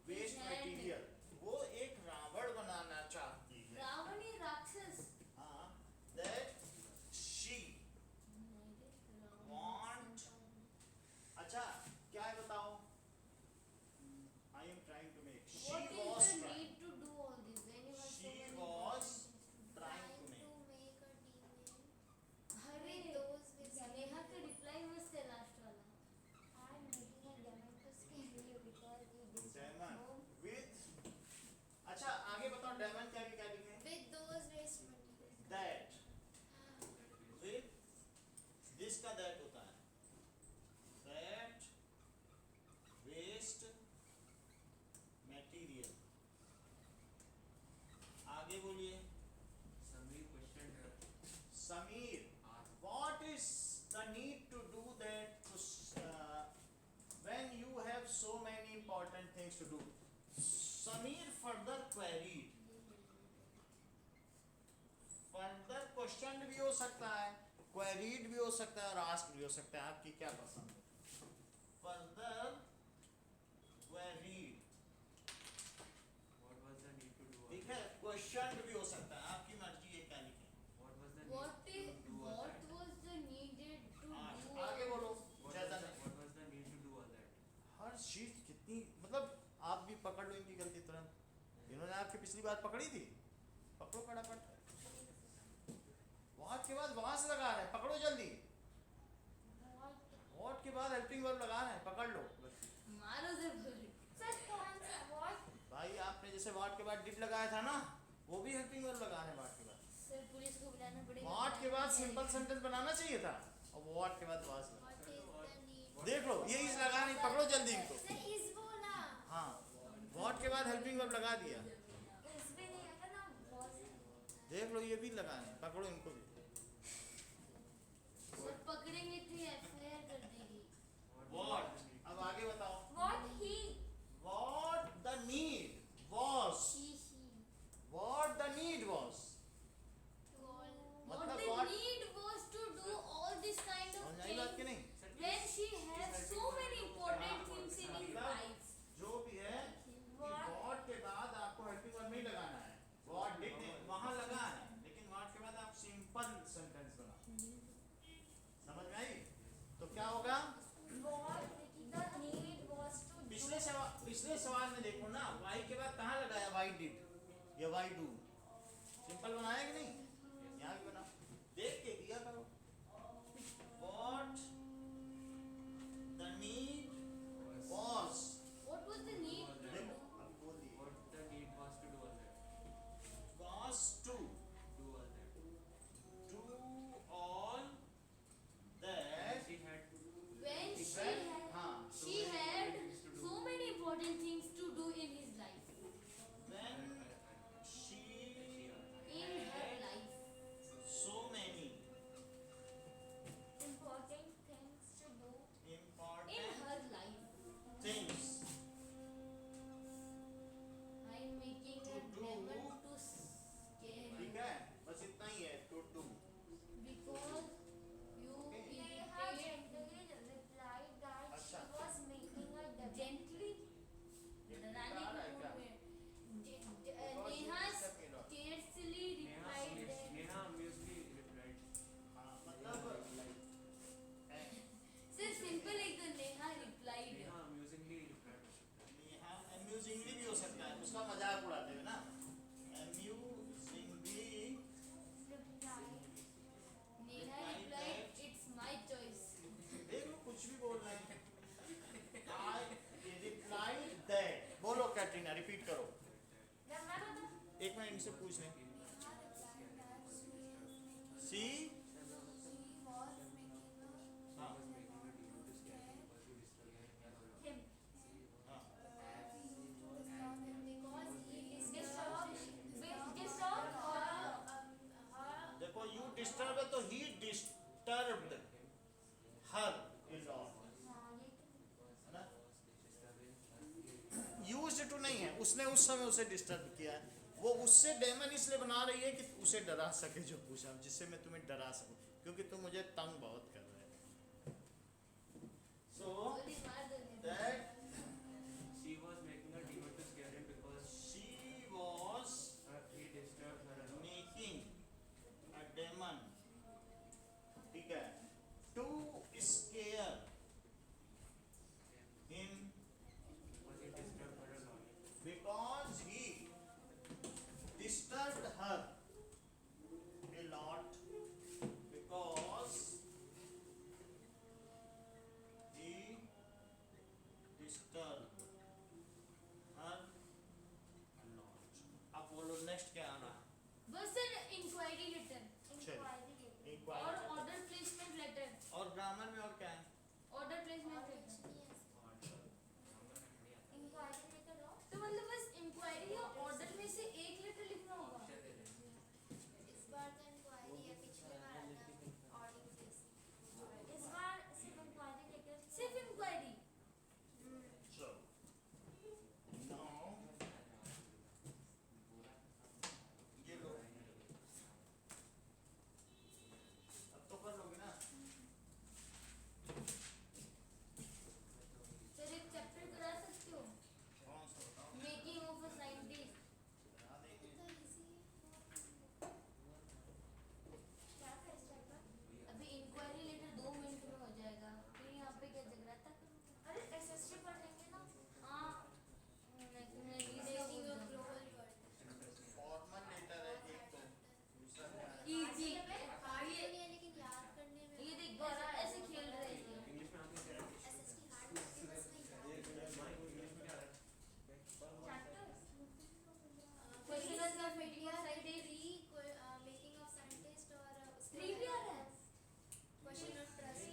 waste material, वो एक रावण बनाना चाहती है। रावण ही राक्षस। हाँ, that she want, अच्छा क्या है बताओ, I am trying to make, she What was is the trying, need to do all this when you have so she many was important trying to trying make, to make a demon अरे with those with Neha का reply मस्त है last वाला। I'm making a demon to scare you because you did demon home with, अच्छा आगे बताओ demon क्या क्या लिखे, with those waste materials. that with, this का that होता है, that waste material। आगे बोलिए। Samir questioned her. Sameer, Asked. what is the need to do that to, when you have so many important things to do? Samir further queried, further questioned भी हो सकता है, queried भी हो सकता है और asked भी हो सकता है, आपकी क्या पसंद है? Further queried, What was the need to do all ठीक that? है, questioned भी हो सकता है, आपकी मर्जी है क्या लिखें। What was the What need is to do all what that? was the needed to do आगे all बोलो, What ज्यादा was, नहीं। what was the need to do all that? हर चीज कितनी, मतलब आप भी पकड़ लो इनकी गलती तुरंत, इन्होंने आपकी पिछली बार पकड़ी थी, पकड़ो फटाफट, वॉट के बाद वहां से लगा रहे हैं, पकड़ो जल्दी, वॉट के बाद हेल्पिंग वर्ब लगा रहे हैं, पकड़ लो मारो जरूर। सर कौन सा what? भाई। आपने जैसे वॉट के बाद डिड लगाया था ना, वो भी हेल्पिंग वर्ब लगा रहे हैं वॉट के बाद। सर पुलिस को बुलाना पड़ेगा। वॉट के बाद सिंपल सेंटेंस बनाना चाहिए था और वॉट के बाद वाज लगा। What is the need? देख लो ये इस लगा नहीं, पकड़ो जल्दी इनको। सर इस बोला हाँ, वॉट के बाद हेल्पिंग वर्ब लगा दिया, इस भी नहीं आता ना बहुत देख लो ये भी लगा नहीं, पकड़ो इनको भी। सर पकड़ेंगे तो एफआईआर कर देगी। वॉट, अब आगे बताओ। what he What the need was, she what the need was, what मतलब the what- need was to do all this kind of समझ आई बात कि things नहीं? when she has so many important things in his मतलब life। जो भी है कि what के बाद आपको हेल्पिंग वर्ब नहीं लगाना है, what did वहां लगा है, लेकिन what के बाद आप सिंपल सेंटेंस बनाओ। समझ में आई? तो क्या होगा? what the need was to do पिछले सवाल में देखो ना, why के बाद कहाँ लगाया why did या why do, सिंपल बनाया कि नहीं? यहाँ भी बनाओ, देख के किया करो। What the need was, What was the need to देखो do? अभी बोल दिए, What the need was to do all that? was to Do all that. do all that She had When से पूछ लें। सी हाँ हाँ देखो यू डिस्टर्ब है तो ही डिस्टर्ब्ड हर इज ऑफ है ना। यूज्ड टू नहीं है, उसने उस समय उसे डिस्टर्ब किया है। वो उससे डेमन इसलिए बना रही है कि उसे डरा सके, जो पूछा जिससे मैं तुम्हें डरा सकूं, क्योंकि तुम मुझे तंग बहुत कर रहे हो। So that She was making a demon to scare him because she was he disturbed her a lot. making a demon, ठीक है, to scare him Because he disturbed her a lot. because he disturbed her a lot, because he disturbed her a lot। अब बोलो next क्या आना है? बस sir inquiry letter inquiry और order placement letter. और ग्रामर में और क्या है? ऑर्डर प्लेसमेंट लेटर इंक्वायरी लेकर आओ। तो मतलब बस इंक्वायरी या ऑर्डर में से एक लेटर लिखना होगा। इस बार तो इंक्वायरी है, पिछली बार आता ऑडिट प्लेस। इस बार सिर्फ इंक्वायरी लेकर सिर्फ इंक्वायरी। So now ये लो, अब तो कर लोगे ना। सर एक चैप्टर करा सकते हो, कौन सा बताओ? Making of a scientist. बता देंगे। तो इजी क्या कर स्टार्ट पर। अभी इंक्वायरी लेटर 2 मिनट में हो जाएगा, फिर यहाँ पे क्या जगराता करूँगा। अरे एसएसटी पढ़ लेंगे ना। हाँ making of global world. Formal letter है एक तो, दूसरा क्या है? इजी। हार्ड नहीं है लेकिन याद करने में ये देख ऐसे खेल रहे थे। इंग्लिश में आपने क्या रखा? एसएसटी हार्ड नहीं है, बस मैं याद इंग्लिश में क्या रखा? Question of India scientist making of scientist और उसके थ्री भी आ रहा है। Question of trust.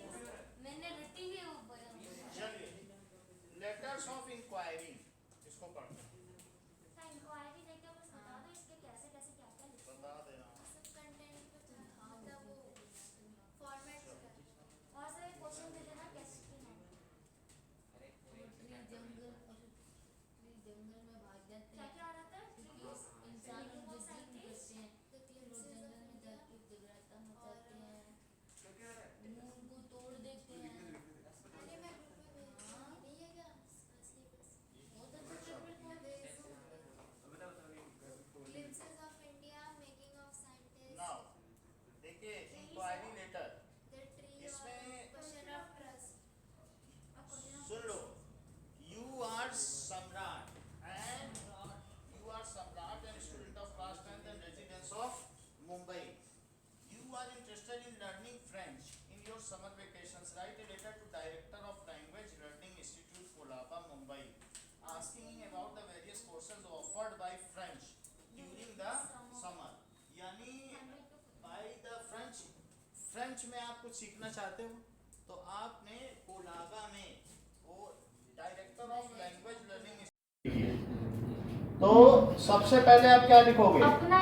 मैंने रटी हुई है वो बयान। चलिए, लेटर्स ऑफ इंक्वायरी इसको पढ़ते हैं। हाँ, इंक्वायरी लेकर बस बता दो इसके कैसे कैसे क्या क्या लिखना है। बता दे रहा हूँ। सब कंटेंट पे मतलब वो फॉर्मेट का और से क्वेश्चन दे देना कैसे लिखना है। जंगल में भाग जाते क्या हैं, क्या आ रहा था? इंसान Making of बिजली करते scientists, हैं, the फिर वो glimpses जंगल of में India जाके जगराता और मचाते हैं, तो क्या है? मून को तोड़ देते हैं। अरे मैं ग्रुप में भेज नहीं है क्या सिलेबस। बहुत अच्छा चैप्टर था। मैं भेज दूँ। बताओ बताओ कि Glimpses of India, making of scientists, now देखिए, इंक्वायरी लेटर the tree और इसमें question of trust। Soon low, you are सम्राट and student of class 10th and residents of Mumbai. You are interested in learning French in your summer vacations. Write a letter to Director of Language Learning Institute, Kolaba, Mumbai, asking about the various courses offered by French during the summer. यानी by the French में आप कुछ सीखना चाहते हो तो आपने कोलाबा में वो डायरेक्टर ऑफ लैंग्वेज लर्निंग। तो सबसे पहले आप क्या लिखोगे? अपना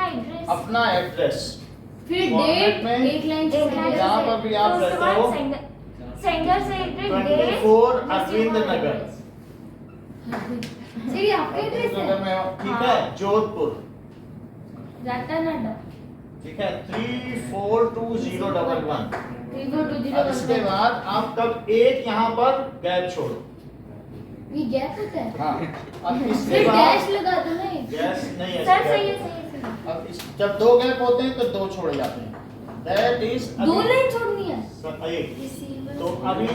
एड्रेस, फिर फॉर्मेट डेट में एक लाइन जहाँ पर भी आप रहते हो, सेंडर से 24 अरविंद नगर, सर आपका एड्रेस नगर है? में हो, ठीक है, जोधपुर, रतनाडा ठीक है, 342011। 3420 अब इसके बाद आप तब एक यहाँ पर गैप छोड़ो। ये गैप होता है? हाँ, अब इसके फिर डैश बाद लगा दो ना एक। गैस नहीं है, सर सही गैप। है सही है। अब जब दो गैप होते हैं तो दो छोड़े जाते हैं। दैट इज 2 लाइन छोड़नी है। एक। तो अभी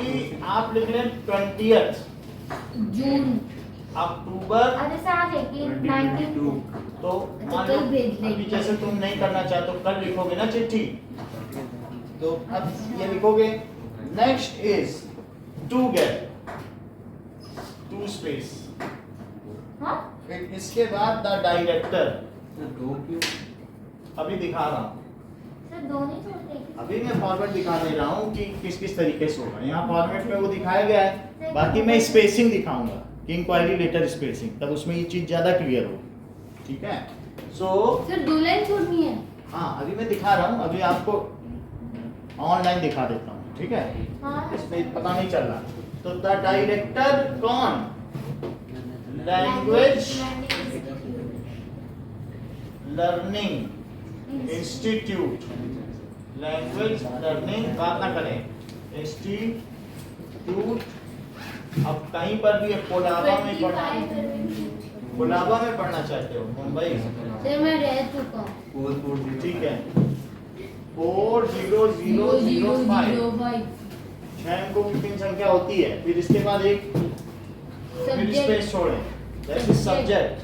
आप लिख लें 20th जून। अक्टूबर। अरे सर देखिए 92। तो अच्छा, मान कल लो भेज देंगे। अभी जैसे तुम नहीं करना चाहते हो, कल लिखोगे ना चिट्ठी, तो अब ये लिखोगे नेक्स्ट इज 2 गैप 2 स्पेस। हाँ फिर इसके बाद द डायरेक्टर दो क्यों? अभी दिखा रहा हूँ, सर दो नहीं छोड़ते हैं। अभी मैं फॉर्मेट दिखा दे रहा हूँ कि किस किस तरीके से होगा। यहाँ फॉर्मेट में वो दिखाया गया है, बाकी मैं स्पेसिंग दिखाऊंगा कि इंक्वायरी लेटर स्पेसिंग, तब उसमें ये चीज ज्यादा क्लियर हो। ठीक है, सो सर 2 लाइन छोड़नी है। हाँ अभी मैं दिखा रहा हूँ, अभी आपको ऑनलाइन दिखा देता हूँ। ठीक है, हाँ इसमें पता नहीं चल रहा। तो द डायरेक्टर कौन? Language learning institute, language learning, बात ना करें, इंस्टीट्यूट। अब कहीं पर भी कोलाबा में पढ़ना, कोलाबा में पढ़ना चाहते हो, मुंबई, सर मैं रह चुका हूँ। ठीक है, 40005 भाई 6 अंकों की पिन संख्या होती है, फिर इसके बाद एक फिर स्पेस छोड़ें, that is subject.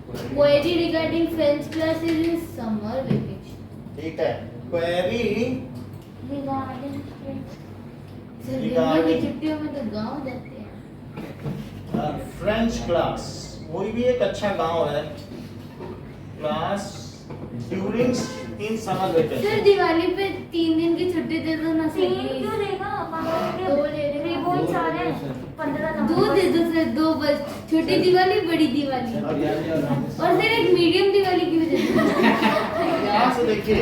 Query regarding French classes in summer vacation. ठीक है, क्वेरी रिगार्डिंग सर गर्मी की छुट्टियों में तो गांव जाते हैं। फ्रेंच क्लास, कोई भी एक अच्छा गांव है, class during in summer sir vacation. Diwali पे 3 दिन की छुट्टी दे दो ना सर तीन please। क्यों देगा? दो ले रहे फ्री हैं। बोल चाह रहे हैं 15 दो दे दो सर, 2 बस, छोटी दिवाली बड़ी दिवाली और सर एक मीडियम दिवाली की भी दे दो। यहाँ से देखिए,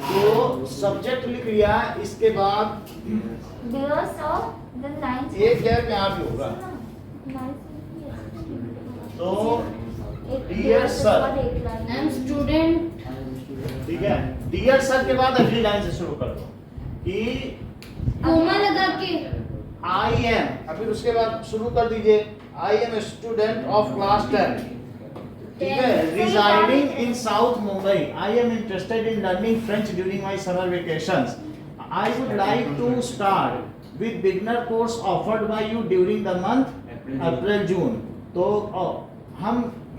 तो सब्जेक्ट लिख लिया, इसके बाद डियर सर देन लाइन एक गैप यहाँ भी होगा, तो dear sir, I am student. ठीक है, डियर सर के बाद अगली लाइन से शुरू कर दो कि कोमा लगा के आई एम, फिर उसके बाद शुरू कर दीजिए, I am student of class 10, ठीक है, residing in South Mumbai, I am interested in learning French during my summer vacations, I would like to start with beginner course offered by you during the month April June. तो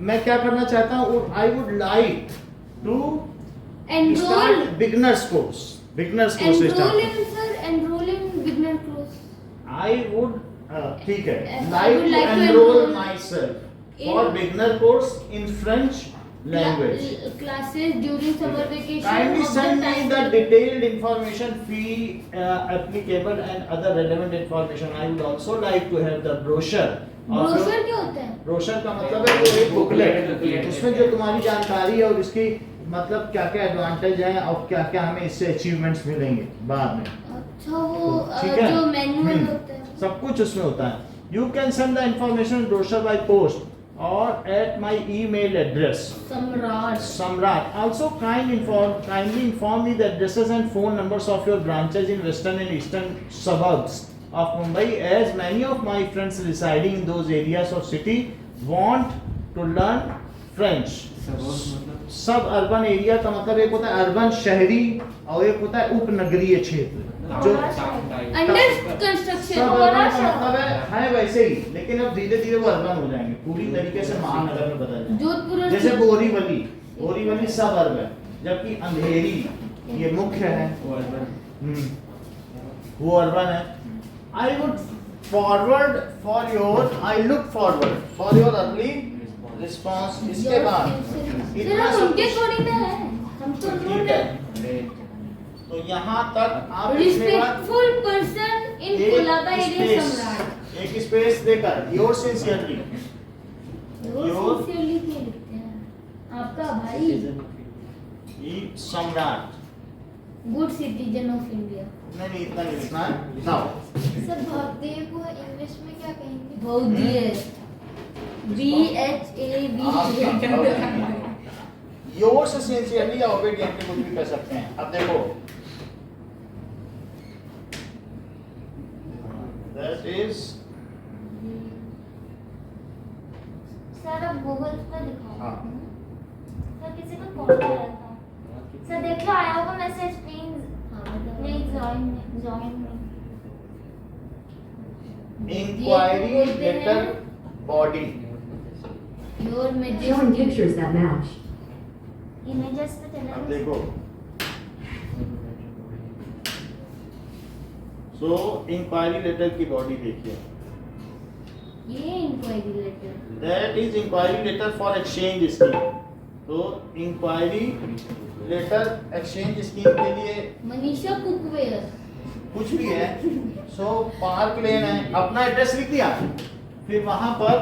मैं क्या करना चाहता हूँ, I would like to enroll start beginners course से enroll start. In sir, enroll in beginner course. I would, ठीक है, I would like to enroll enroll myself in- for beginner course in French language. Classes during summer vacation. Kindly of send the me time. the detailed information, fee applicable and other relevant information. I would also like to have the brochure. Brochure क्या होता है? Brochure का मतलब है वो एक booklet, उसमें जो तुम्हारी जानकारी है और इसकी मतलब क्या क्या एडवांटेज है और क्या क्या हमें इससे अचीवमेंट्स मिलेंगे बाद में। अच्छा वो ठीक है, जो मैनुअल होता है। सब कुछ उसमें होता है। You can send the information brochure by post और at my email address Samrat. Also kindly inform me the addresses and phone numbers of your branches in western and eastern suburbs of Mumbai, as many of my friends residing in those areas of city want to learn French. सब urban area का मतलब एक होता है urban शहरी और एक होता है उपनगरीय क्षेत्र, जो अंडर कंस्ट्रक्शन। सब अर्बन का मतलब है वैसे ही, लेकिन अब धीरे धीरे वो अर्बन हो जाएंगे, पूरी तरीके से महानगर में बदल जाएंगे। जोधपुर और जैसे बोरीवली सब अर्बन है, जबकि अंधेरी ये मुख्य है, वो अर्बन है। I would forward for your, I look forward for your early response. इसके बाद सर हम उनके थोड़ी ना है, हम तो ठीक है, तो यहाँ तक आप लिखने के बाद respectful person in Colaba area सम्राट। एक स्पेस देकर योर सिंसियरली, वो सिंसियरली क्यों लिखते हैं? आपका भाई सम्राट, गुड सिटीजन ऑफ इंडिया। नहीं इतना नहीं लिखना है। नाउ सर भवदेव को इंग्लिश में क्या कहेंगे? भौदिय BHAV। योर से सिंसियरली या ओबीडियंटली कुछ भी कह सकते हैं। अब देखो दैट इज, सर अब गूगल पे दिखाओ। हाँ। सर किसी को कॉल आया था। सर देख लो आया होगा message, please join inquiry letter body, your Showing majesty. pictures that match. Images पे चले अब जाओ। देखो सो इंक्वायरी लेटर की बॉडी देखिए, ये inquiry letter. That is inquiry letter for exchange scheme. तो इंक्वायरी लेटर एक्सचेंज स्कीम के लिए मनीषा कुकवेयर। कुछ भी है, सो पार्क लेन है, अपना एड्रेस लिख दिया, फिर वहां पर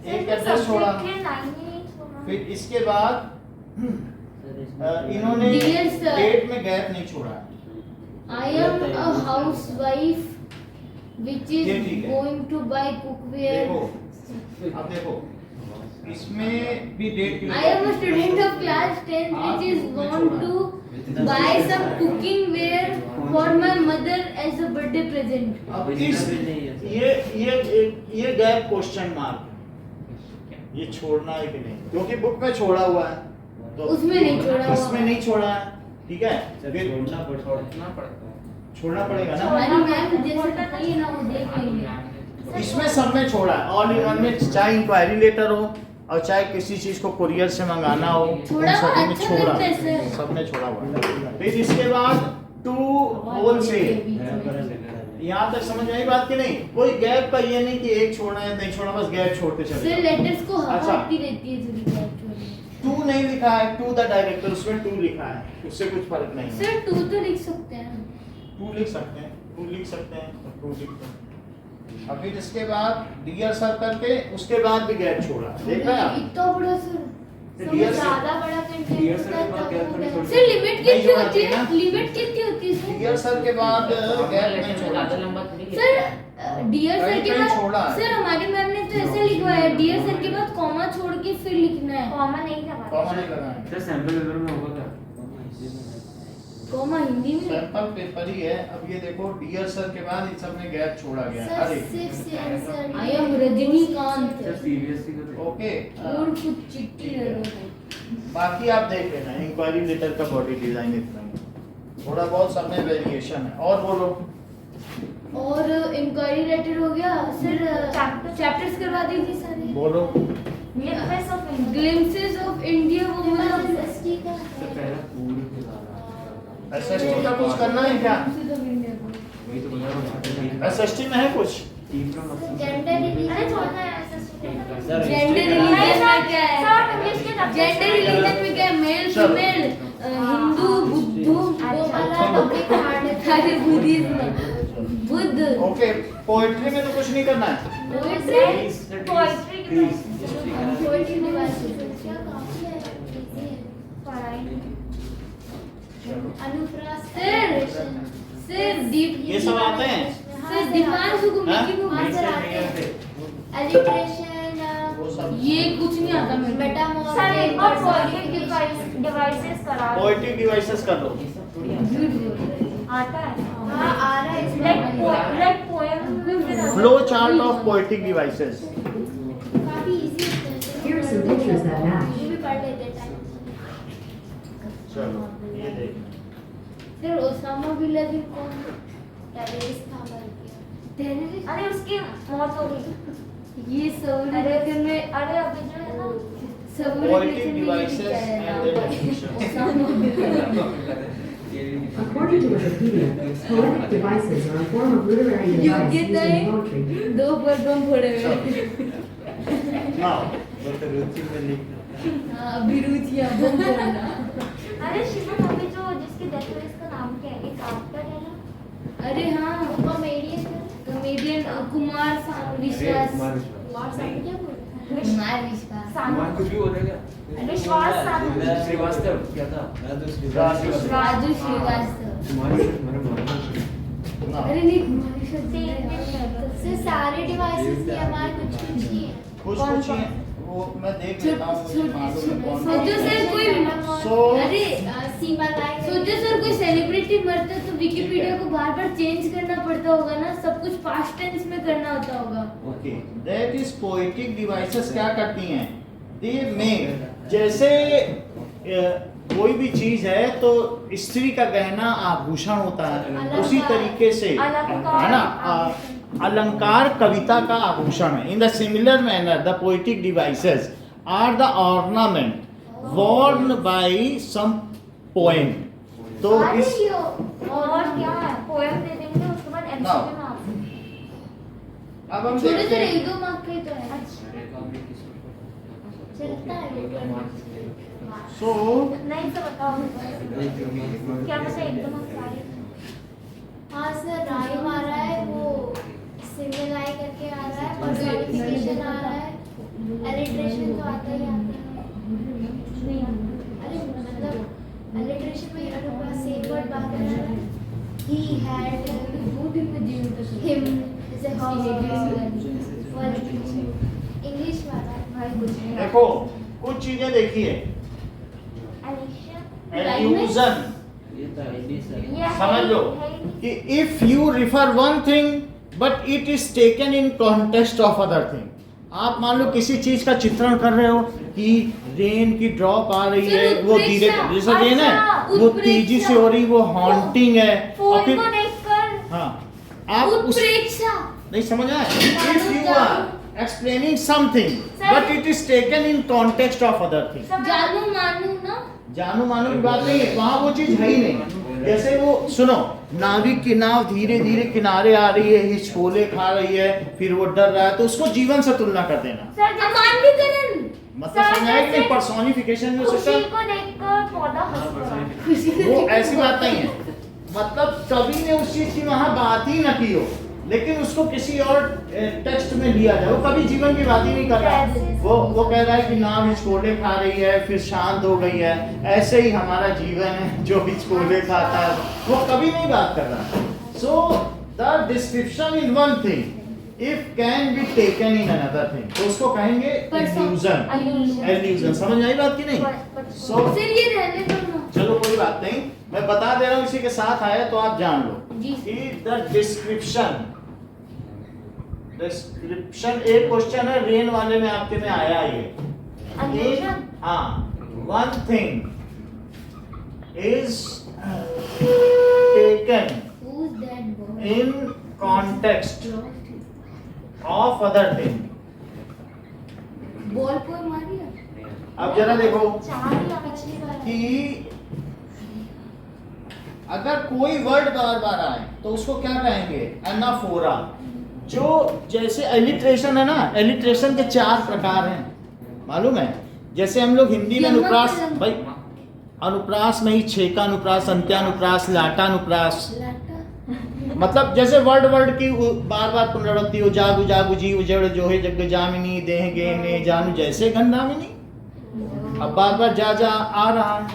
एक एड्रेस छोड़ा, फिर इसके बाद इन्होंने Dear sir, डेट में गैप नहीं छोड़ा। I am a housewife which is ये ठीक है। going to buy cookware. देखो अब देखो इसमें भी डेट की I am a student of class 10 which is going to buy some cooking ware for my mother as a birthday present. अब इस ये गैप क्वेश्चन मार्क, ये छोड़ना है कि नहीं, क्योंकि बुक में छोड़ा हुआ है तो उसमें नहीं छोड़ा हुआ। उसमें नहीं छोड़ा है, ठीक है, फिर छोड़ना पड़ेगा ना। हमारी मैम जैसे बताइए ना वो देख लेंगे। इसमें सब में छोड़ा है, ऑल इन वन में, चाहे इंक्वायरी लेटर हो और चाहे किसी चीज को कुरियर से मंगाना हो, छोड़ा उन सब हुआ में अच्छा छोड़ा, लगता है सर। सब में छोड़ा हुआ है। फिर इसके बाद टू होलसेल, यहाँ तक समझ आई बात की नहीं, कोई गैप का ये नहीं कि एक छोड़ना है नहीं छोड़ना, बस गैप छोड़ते सर चले। लेटर्स को अच्छा। हटाती रहती है थोड़ी गैप छोड़ने। टू नहीं लिखा है, टू द डायरेक्टर, उसमें टू लिखा है, उससे कुछ फर्क नहीं है। सर 2 तो लिख सकते हैं। टू लिख सकते हैं, टू लिख सकते हैं, तो टू लिखते हैं। अब फिर इसके बाद डियर सर करके उसके बाद भी गैप छोड़ा, देख रहे हैं आप? इतना बड़ा सर। डियर सर, ज्यादा बड़ा कंटेंट Dear होता sir है के बाद तब gap वो नहीं gap- छोड़ना। सर लिमिट नहीं कितनी छोड़ना होती है? चाहिए लिमिट कितनी होती है सर? डियर सर के बाद गैप नहीं छोड़ा। सर डियर सर कहीं के कहीं बाद छोड़ा है। सर हमारी मैम ने तो ऐसे लिखवाया डियर सर के बाद कॉमा छोड़ के फिर लिखना है। कॉमा नहीं लगा कॉमा नहीं लगाना, सर सैंपल पेपर में होगा क्या? कॉमा हिंदी में सैंपल पेपर ही है। अब ये देखो डियर सर के बाद इन सब में गैप छोड़ा गया है। सर अरे सिर्फ से answer I am Rajinikanth sir CBSE का थे। ओके, और कुछ चिट्ठी है। बाकी आप देख लेना, इंक्वायरी लेटर का बॉडी डिजाइन इतना ही, थोड़ा बहुत सब में वेरिएशन है। और बोलो, और इंक्वायरी लेटर हो गया सर। चैप्टर्स करवा दीजिए सर। बोलो glimpses of India glimpses of India woman SST का सर पहला पूरी के बाद एसएसटी का कुछ करना है क्या? वही तो बता रहा हूँ। एसएसटी में है कुछ? जेंडर रिलीजन छोड़ना है SST का। जेंडर रिलीजन में क्या है? सब इंग्लिश के नक्शे जेंडर रिलीजन में क्या है? मेल चलो। फीमेल हिंदू बुद्धू वो वाला टॉपिक हार्ड है। सारे बुद्धिज्म बुद्ध ओके, पोएट्री में तो कुछ नहीं करना है। पोएट्री की पोएट्री में बात क्या काफी है easy है पढ़ाई अनुप्रास सर सर दीप ये सब आते हैं? सर दीपांशु को हाँ? मिकी को हाँ, सर, आते हैं। एलिट्रेशन वो सब ये कुछ नहीं आता मेरे को। मेटामॉर्फिक सर एक बार पोएटिक डिवाइसेस करा दो। पोएटिक डिवाइसेस कर लो। झूठ बोल रहे हैं। आता है हाँ आ रहा है like poem flow chart of poetic devices. काफी इजी होता है Here are some pictures that match. ये भी पढ़ लेते हैं टाइम चलो ये देख, सर ओसामा बिन लादेन कौन? टेररिस्ट था बल्कि टेररिस्ट? अरे उसकी मौत हो गई। ये सऊदी अरब में अरे अभी जो है ना सऊदी पोएटिक अरब में डिवाइसेस लिखा है एंड नाम। There definition. Osama bin According to Wikipedia, poetic devices are a form of literary device used in poetry. दो पर बम फोड़े हुए हैं। हाँ, तो रुचि में लिखना। हाँ, अभिरुचियाँ बम फोड़ना। अरे शिवन अभी जो जिसकी डेथ हुई इसका नाम क्या है? एक एक्टर है ना। अरे हाँ कॉमेडियन कॉमेडियन कुमार विश्वास कुमार साहब क्या बोल रहे हैं कुमार विश्वास कुमार कुछ भी बोलेगा। विश्वास साहब। श्रीवास्तव क्या था? राजू श्रीवास्तव। कुमार मेरा मानना हाँ, अरे नहीं कुमार विश्वास सर सारे डिवाइसेस की हमारे कुछ कुछ ही है कुछ कुछ ही वो मैं देख लेता हूँ, मुझे मालूम है कौन सोचो सर कोई So- अरे सीमा लाइन सोचो सर कोई सेलिब्रिटी मरता है तो विकिपीडिया को बार बार चेंज करना पड़ता होगा ना, सब कुछ पास्ट टेंस में करना होता होगा। Okay, that is poetic devices क्या करती हैं? दे मेक, जैसे कोई भी चीज है तो स्त्री का गहना आभूषण होता है, उसी तरीके से है ना, अलंकार कविता का आभूषण है। In the similar manner the poetic devices are the ornament worn by some poem। तो अरे इस यो और क्या है? पोएम दे देंगे उसके बाद एमसीक्यू में आप। अब हम छोटे देखते से हैं, 1-2 मार्क के तो है। चलता है सो नहीं तो बताओ क्या पता एकदम सारे हाँ सर राइम आ रहा है, वो सिंगल आई करके आ रहा है, पर्सोनिफिकेशन आ रहा है, एलिट्रेशन तो आता ही आता है। अरे मतलब एलिट्रेशन में अगर पूरा सेम वर्ड बात कर रहा है, he had him जैसे इंग्लिश वाला भाई कुछ नहीं। देखो कुछ चीजें देखिए, एल्यूजन समझ लो कि if you refer one thing but it is taken in context of other thing. आप मान लो किसी चीज का चित्रण कर रहे हो कि रेन की ड्रॉप आ रही है, वो धीरे जैसे रेन है वो तेजी से हो रही, वो हॉन्टिंग है, और फिर को देखकर हाँ आप उस उत्प्रेक्षा नहीं समझ आए। If you are explaining something but it is taken in context of other thing. जानू मानू ना, जानू मानू की बात नहीं है, वहां वो चीज है ही नहीं। जैसे वो सुनो, नाविक की नाव धीरे धीरे किनारे आ रही है, हिचकोले खा रही है, फिर वो डर रहा है, तो उसको जीवन से तुलना कर देना। सर अमान्यकरण मतलब समझाए कि पर्सोनिफिकेशन जो खुशी सिस्टम, को देखकर पौधा हंस पड़ा। वो ऐसी बात नहीं है। मतलब कवि ने उस चीज की वहां बात ही न की हो, लेकिन उसको किसी और टेक्स्ट में लिया जाए। वो कभी जीवन की बात ही नहीं कर रहा है, वो कह रहा है कि नाव हिचकोले खा रही है, फिर शांत हो गई है। ऐसे ही हमारा जीवन है जो हिचकोले खाता है, वो कभी नहीं बात कर रहा। So the description in one thing if can be taken in another thing, तो उसको कहेंगे इल्यूजन। एल्यूजन समझ आई बात की नहीं? सो फिर ये रहने दो ना। चलो कोई बात नहीं, मैं बता दे रहा हूँ, इसी के साथ आया तो आप जान लो जी। कि द डिस्क्रिप्शन एक क्वेश्चन है रेन वाले में आपके में आया ये। हाँ, one thing is taken Who's that boy? In context of other thing. Ball को मारिया। अब जरा देखो चार या पिछली बार कि अगर कोई वर्ड बार बार आए तो उसको क्या कहेंगे? एनाफोरा। जो जैसे एलिट्रेशन है ना, एलिट्रेशन के 4 प्रकार हैं, मालूम है? जैसे हम लोग हिंदी में अनुप्रास, भाई अनुप्रास में ही छेका अनुप्रास, अंत्यानुप्रास, लाटानुप्रास, मतलब जैसे वर्ड की बार बार पुनरावृत्ति हो, जागु जागु जी उजड़ जो है जग जामिनी देह गे ने जानू जैसे गंधामिनी। अब बार बार जा आ रहा है,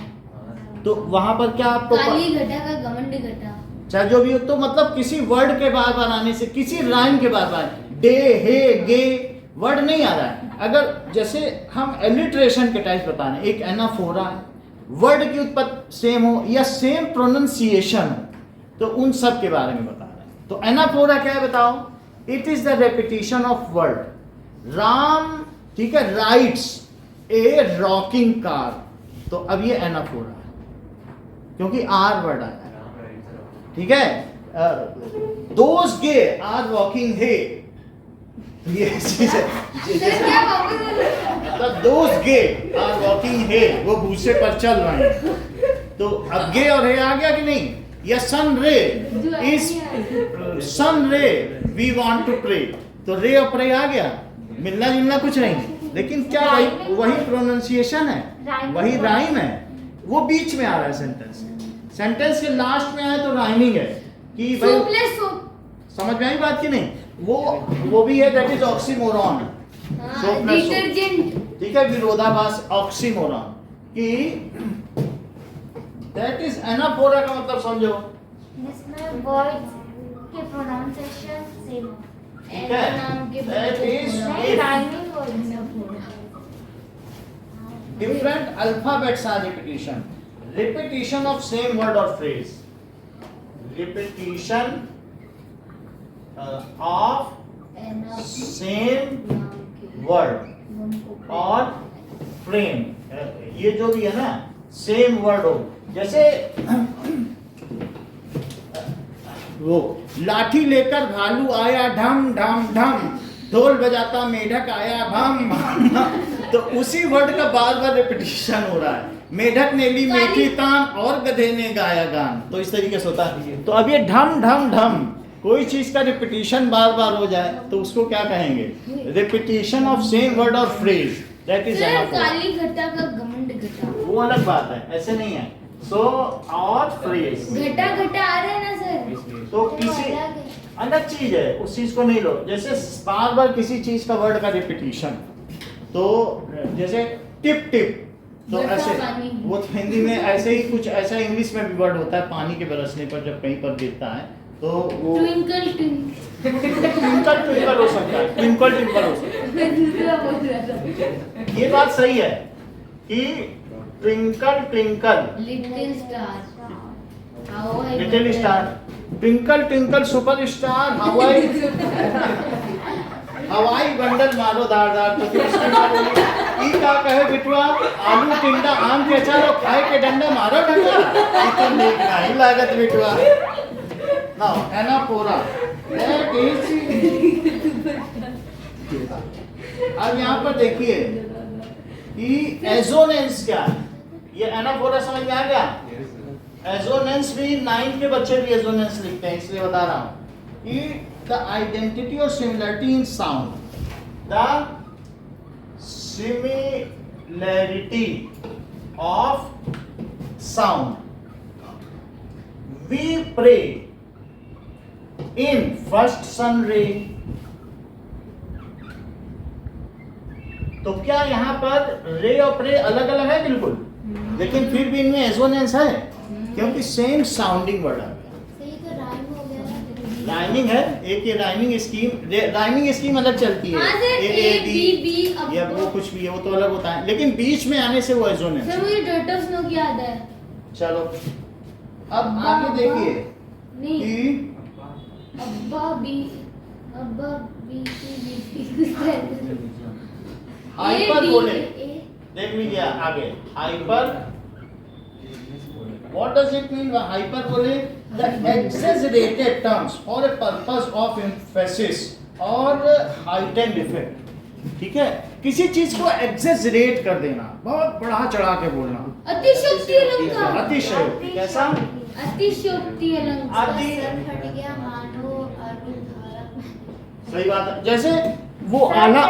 तो वहां पर क्या आपको काली घटा का घमंड घटा, चाहे जो भी हो, तो मतलब किसी वर्ड के बार बार आने से, किसी राइम के बार बार, डे हे गे वर्ड नहीं आ रहा है। अगर जैसे हम एलिट्रेशन के टाइप बता रहे हैं, एक एनाफोरा है, वर्ड की उत्पत्ति सेम हो या सेम प्रोनाउंसिएशन हो, तो उन सब के बारे में बता रहे हैं। तो एनाफोरा क्या है बताओ? It is the repetition of word. Ram ठीक है राइट्स ए रॉकिंग कार, तो अब ये एनाफोरा है क्योंकि आर वर्ड आया है, ठीक है। दोस गे आर वॉकिंग हे, ये चीज है। क्या वापस बोलो? मतलब दोस गे आर वॉकिंग हे, वो भूसे पर चल रहे हैं, तो अब गे और हे आ गया कि नहीं? या सन रे इज सन रे वी वांट टू प्रे, तो रे और प्रे आ गया, मिलना जुलना कुछ नहीं, लेकिन क्या वही प्रोनाउंसिएशन है, वही राइम है, वो बीच में आ रहा है सेंटेंस के लास्ट में आया तो राइमिंग है कि भाई सोपलेस सोप। समझ में आई बात की नहीं? वो भी है, दैट इज ऑक्सीमोरॉन। डिटर्जेंट। ठीक है, विरोधाभास ऑक्सीमोरॉन कि दैट इज एनाफोरा का मतलब समझो, जिसमें वर्ड्स के प्रोनाउंसिएशन सेम हो, ठीक है? दैट इज नहीं rhyming words. different alphabets are repetition of same word or phrase, repetition of same word और फ्रेम, ये जो भी है ना सेम वर्ड हो, जैसे वो लाठी लेकर भालू आया ढम ढम ढम, ढोल बजाता मेढक आया भम भम, तो उसी वर्ड का बार बार रिपीटिशन हो रहा है। मेढक ने ली मीठी तान और गधे ने गाया गान, तो इस तरीके से होता है। तो अब ये ढम ढम ढम, कोई चीज का रिपीटिशन बार बार हो जाए तो उसको क्या कहेंगे? रिपीटिशन ऑफ सेम वर्ड और phrase. That is sir anaphora. काली घटा का घमंड घटा, वो अलग बात है, ऐसे नहीं है। सो और फ्रेज घटा घटा आ रहा है ना सर। तो वो किसी अलग है। अलग चीज है, उस चीज को नहीं लो। जैसे बार बार किसी चीज का वर्ड का रिपीटिशन, तो जैसे टिप टिप, तो बरसा ऐसे पानी। वो हिंदी में ऐसे ही कुछ ऐसा इंग्लिश में भी वर्ड होता है, पानी के बरसने पर जब कहीं पर गिरता है तो वो ट्विंकल ट्विंकल, ट्विंकल ट्विंकल हो सकता है, ट्विंकल ट्विंकल हो सकता है। मैं दूसरा बोल रहा था। ये बात सही है कि twinkle twinkle little star, how I little star, twinkle twinkle super star, हवाई हवाई बंडल मारो धार धार। तो फिर इसके बाद बोली, ई का कहे बिटुआ, आलू टिंडा आम के अचार और खाए के डंडा मारो डंडा, ई तो नीक नहीं लागत बिटुआ। Now anaphora, that is. अब यहाँ पर देखिए कि एजोनेंस क्या है। ये एनाफोरा समझ में आ गया? एजोनेंस भी 9 के बच्चे भी एजोनेंस लिखते हैं, इसलिए बता रहा हूं कि द आइडेंटिटी और similarity in sound, the similarity of sound, we pray in first sun ray. तो क्या यहाँ पर रे और प्रे अलग अलग है? बिल्कुल, लेकिन फिर भी इनमें एजोनेंस है क्योंकि सेम साउंडिंग वर्ड आ गया। सही तो राइम हो गया ना। राइमिंग है, एक ये राइमिंग स्कीम अलग चलती है। हाँ sir, A, A, B, B, अब या वो कुछ भी है, वो तो अलग होता है, लेकिन बीच में आने से वो एजोनेंस। सर मुझे टर्टल स्नो की याद है। चलो अब आगे देखिए नहीं, कि अब्बा बी कुछ कहते हाइपर बोले, ए देख लीजिए आगे hyper. What does it mean by hyperbole? The exaggerated terms for a purpose of emphasis or heightened effect. ठीक है, किसी चीज को एग्जेजरेट कर देना, बहुत बढ़ा चढ़ा के बोलना, अतिशयोक्ति अलंकार, अतिशयोक्ति। कैसा? अतिशयोक्ति अलंकार। अति, सर फट गया मानो अरुधारा। सही बात है। जैसे वो आला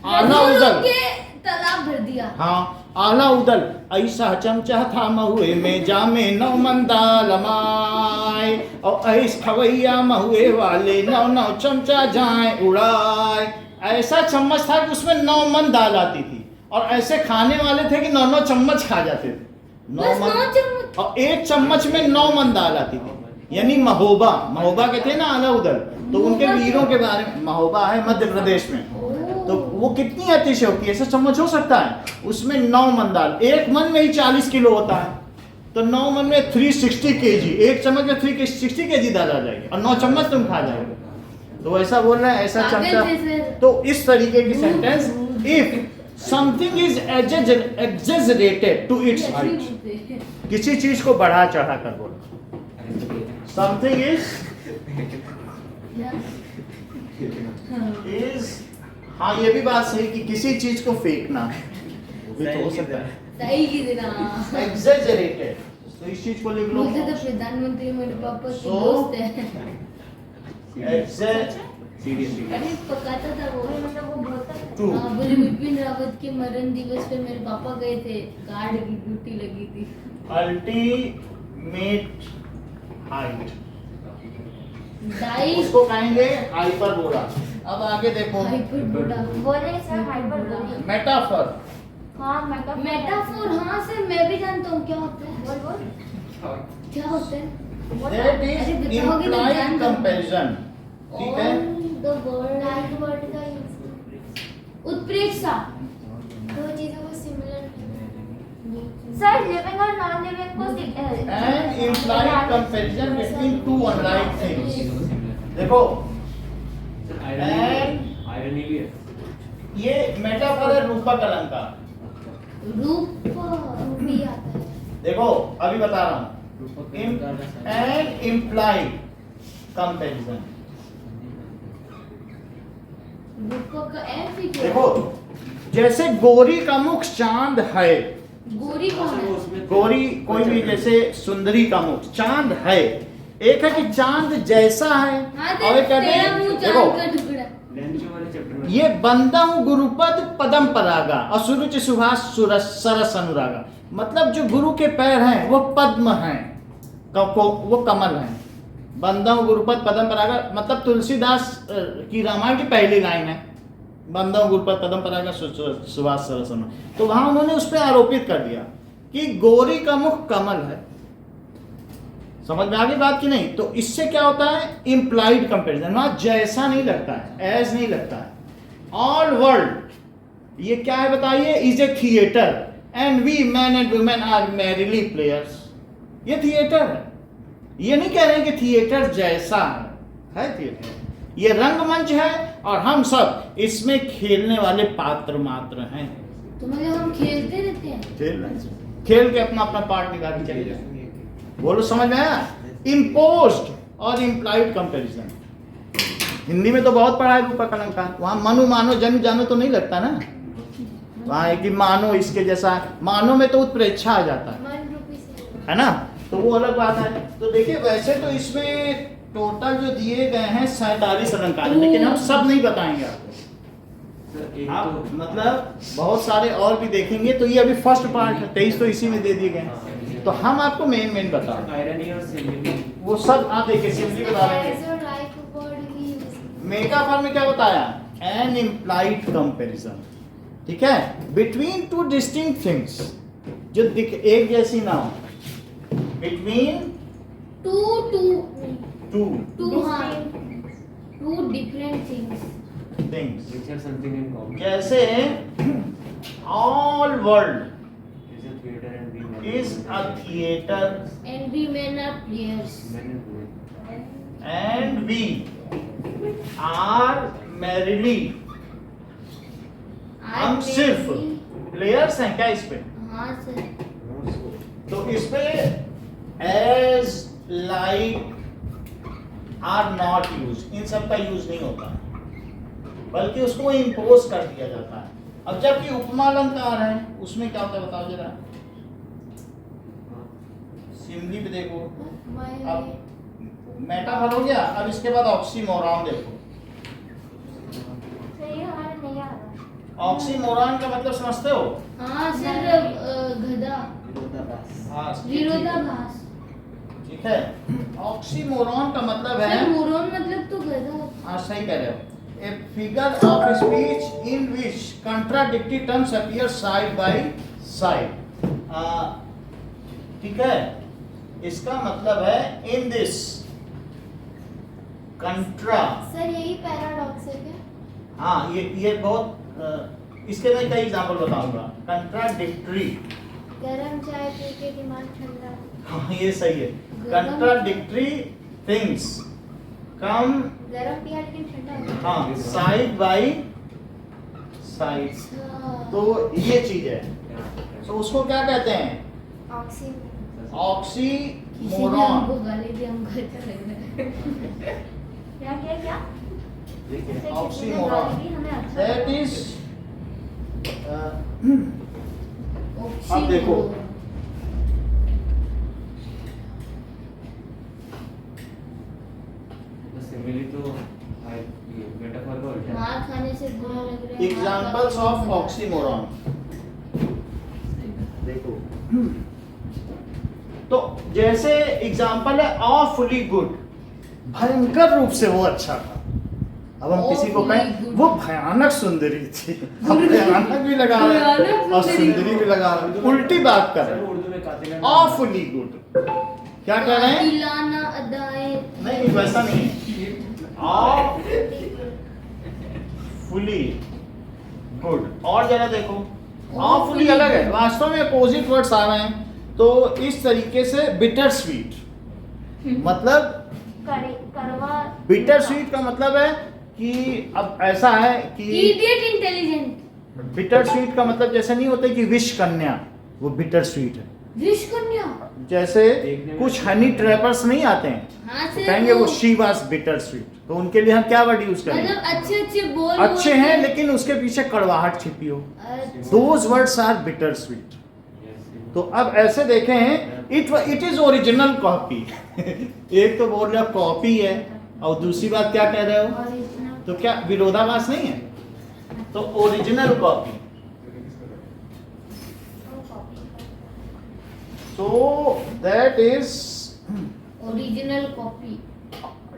आला उदल, के तालाब भर दिया। हाँ आला उदल, ऐसा चमचा था महुए में जामे नौ मंदाल माए, और ऐस खवैया महुए वाले नौ नौ चमचा जाए उड़ाए। ऐसा चम्मच था कि उसमें 9 मन दाल आती थी, और ऐसे खाने वाले थे कि 9 चम्मच खा जाते थे। 9 बस 9 मन, चम्मच। और एक चम्मच में 9 मन दाल आती थी। यानी महोबा, महोबा के थे ना आला उदल, तो उनके वीरों के बारे में। महोबा है मध्य प्रदेश में, तो वो कितनी अतिशयोक्ति, ऐसा चम्मच हो सकता है, उसमें 9 मन दाल, एक मन में ही 40 किलो होता है, तो 9 मन में 360 केजी, एक चम्मच में 360 केजी दाल आ जाएगी, और 9 चम्मच तुम खा जाओगे। तो ऐसा बोल रहे हैं, ऐसा पागल चमचा। थे सर। तो इस तरीके की sentence, if something is exaggerated to its height, किसी चीज को बढ़ा चढ़ा कर बोलना। समथिंग इज, हाँ ये भी बात सही कि किसी चीज को फेंकना, वो भी तो हो सकता है। सही की तरह एग्जेजरेटेड, तो इस चीज को लिख लो। बोलते तो प्रधानमंत्री मेरे पापा के So- दोस्त है। अरे पकाता था वो, मतलब वो बोलता है। True. हाँ, बोले विपिन रावत के मरण दिवस पे मेरे पापा गए थे, गार्ड की ड्यूटी लगी थी। अल्टीमेट हाइट, डाई उसको कहेंगे हाइपरबोला। अब आगे देखो, हाइपरबोला, बोले सर हाइपरबोलिक। मेटाफर, हाँ मेटाफोर। मेटाफोर। हाँ सर मैं भी जानता हूँ क्या होता है। बोल बोल। क्या होता है? दैट अरे इज बताओगे तो इम्प्लाइड जान दो। कंपैरिजन। ठीक है, द वर्ड लाइक वर्ड का यूज, उत्प्रेक्षा। दो चीजों को सिमिलर। सर लिविंग और नॉन लिविंग को and implied comparison between two unlike things. देखो आयरनी भी है। ये मेटाफर है रूपक अलंकार। रूप भी आता है। देखो अभी बता रहा हूँ, एंड इम्प्लाइड कंपैरिजन। रूप का एफ ही क्यों? देखो जैसे गोरी का मुख चांद है, गोरी कौन है? गोरी कोई भी, जैसे सुंदरी का मुख चांद है। एक है कि चांद जैसा है, हाँ और एक कहते तेरा हैं मुंह देखो चांद का टुकड़ा। लैंड के वाले चैप्टर में ये बंदम गुरुपद पदम परागा असुरुच सुभाष सरस अनुरागा, मतलब जो गुरु के पैर हैं वो पद्म हैं, वो कमल हैं। बंदम गुरुपद पदम परागा मतलब तुलसीदास की रामायण की पहली लाइन है, बंदम गुरुपद पदम परागा सुभाष सरस अनुरागा। तो वहां उन्होंने उस पर आरोपित कर दिया कि गौरी का मुख कमल है। समझ में आ गई बात की नहीं? तो इससे क्या होता है, इंप्लाइड कंपैरिजन, वहां जैसा नहीं लगता है, एज नहीं लगता है। ऑल वर्ल्ड ये क्या है बताइए, is a theatre and we man and women are merrily players. ये थिएटर है, ये नहीं कह रहे हैं कि थिएटर जैसा है थिएटर, ये रंगमंच है और हम सब इसमें खेलने वाले पात्र मात्र हैं। तो मतलब हम खेलते रहते हैं। खेल के अपना अपना पार्ट निकाल के चले जाएंगे। बोलो समझ में आया? इम्पोज्ड और इम्प्लाइड कंपैरिजन। हिंदी में तो बहुत पढ़ा है रूपा अलंकार, वहां मनु मानो जन जानो तो नहीं लगता ना, वहां है कि मानो इसके जैसा, मानो में तो उत्प्रेक्षा आ जाता है, मन रूपी से है ना, तो वो अलग बात है। तो देखिए वैसे तो इसमें टोटल जो दिए गए हैं 47 अलंकार, लेकिन हम सब नहीं बताएंगे आपको। सर एक आप तो मतलब बहुत सारे और भी देखेंगे, तो ये अभी फर्स्ट पार्ट है, 23 तो इसी में दे दिए गए हैं। तो हम आपको मेन बता रहे हैं, आयरनी और सिमिली वो सब आप देखिए सिंपली बता रहे हैं। As or like word we use. Metaphor में क्या बताया, एन इम्प्लाइड कंपैरिजन, ठीक है, बिटवीन टू डिस्टिंक्ट थिंग्स, जो एक जैसी ना हो, बिटवीन two हाँ two different things. Things, which have something in common. जैसे all world Is a theater and we men is a theatre And we men are players. men and women. And we are merrily, हम सिर्फ players हैं क्या इस पे? हाँ sir. No, so तो इस पे एज लाइक आर नॉट यूज, इन सब का यूज नहीं होता है, बल्कि उसको इम्पोज कर दिया जाता है। अब जबकि उपमा अलंकार है उसमें क्या होता है बताओ जरा, सिमली पे देखो, अब मेटाफर हो गया, अब इसके बाद ऑक्सीमोरॉन देखो। सही हमारे नहीं आ रहा। ऑक्सीमोरॉन का मतलब समझते हो? हाँ सर गधा हाँ, विरोधाभास। ठीक है। ऑक्सीमोरॉन का मतलब है, सर मोरॉन मतलब तो गधा। हाँ सही कह रहे हो, a figure of speech in which contradictory terms appear side by side। ठीक है, इसका मतलब है in this contra, सर यही पैराडॉक्स है क्या? हाँ ये बहुत इसके मैं कई एग्जांपल बताऊंगा। कंट्राडिक्टरी, गरम चाय पी के दिमाग ठंडा। हाँ ये सही है। कंट्राडिक्टरी थिंग्स कम, गरम पिया लेकिन ठंडा हो गया। हाँ, साइड बाय साइड, अच्छा। तो ये चीज है। तो उसको क्या कहते हैं? ऑक्सी किसी ने ऑक्सीमोरॉन। हमको गाली दी, हमको अच्छा लग रहा है। क्या देखिए जैसे किसी ने ऑक्सीमोरॉन, गाली दी, हमें अच्छा दैट लगा। इज अब देखो, तो सिमिली तो मेटाफर का उल्टा है। मार खाने से बुरा लग रहा है। एग्जांपल्स ऑफ ऑक्सीमोरॉन देखो। तो जैसे एग्जांपल है ऑफुली गुड, भयंकर रूप से वो अच्छा था। अब हम किसी को Awfully कहें good। वो भयानक सुंदरी थी, अब भयानक भी लगा रहे हैं भयानक और सुंदरी। सुंदरी भी लगा रहे हैं, उल्टी बात कर रहे सर हैं। उर्दू में कातिल ऑफुली गुड क्या कह रहे हैं? दिलाना अदाएं। नहीं वैसा नहीं है, ऑफ फुली गुड। और जरा देखो, ऑफुली अलग है, वास्तव में अपोजिट वर्ड्स आ रहे हैं। तो इस तरीके से बिटर स्वीट, मतलब करवा बिटर स्वीट का मतलब है कि अब ऐसा है कि इडियट इंटेलिजेंट। बिटर स्वीट का मतलब जैसे नहीं होता कि विष कन्या, वो बिटर स्वीट है। विश कन्या। जैसे कुछ हनी ट्रैपर्स नहीं आते हैं, हाँ तो सर कहेंगे वो शी वाज बिटर स्वीट, तो उनके लिए हम क्या वर्ड यूज करेंगे? मतलब अच्छे अच्छे बोल अच्छे हैं लेकिन उसके पीछे कड़वाहट छिपी हो, those words are bitter sweet. तो अब ऐसे देखें, इट इज ओरिजिनल कॉपी। एक तो बोल रहे हो कॉपी है, और दूसरी बात क्या कह रहे हो? तो क्या विरोधाभास नहीं है? तो original copy, so that is original copy.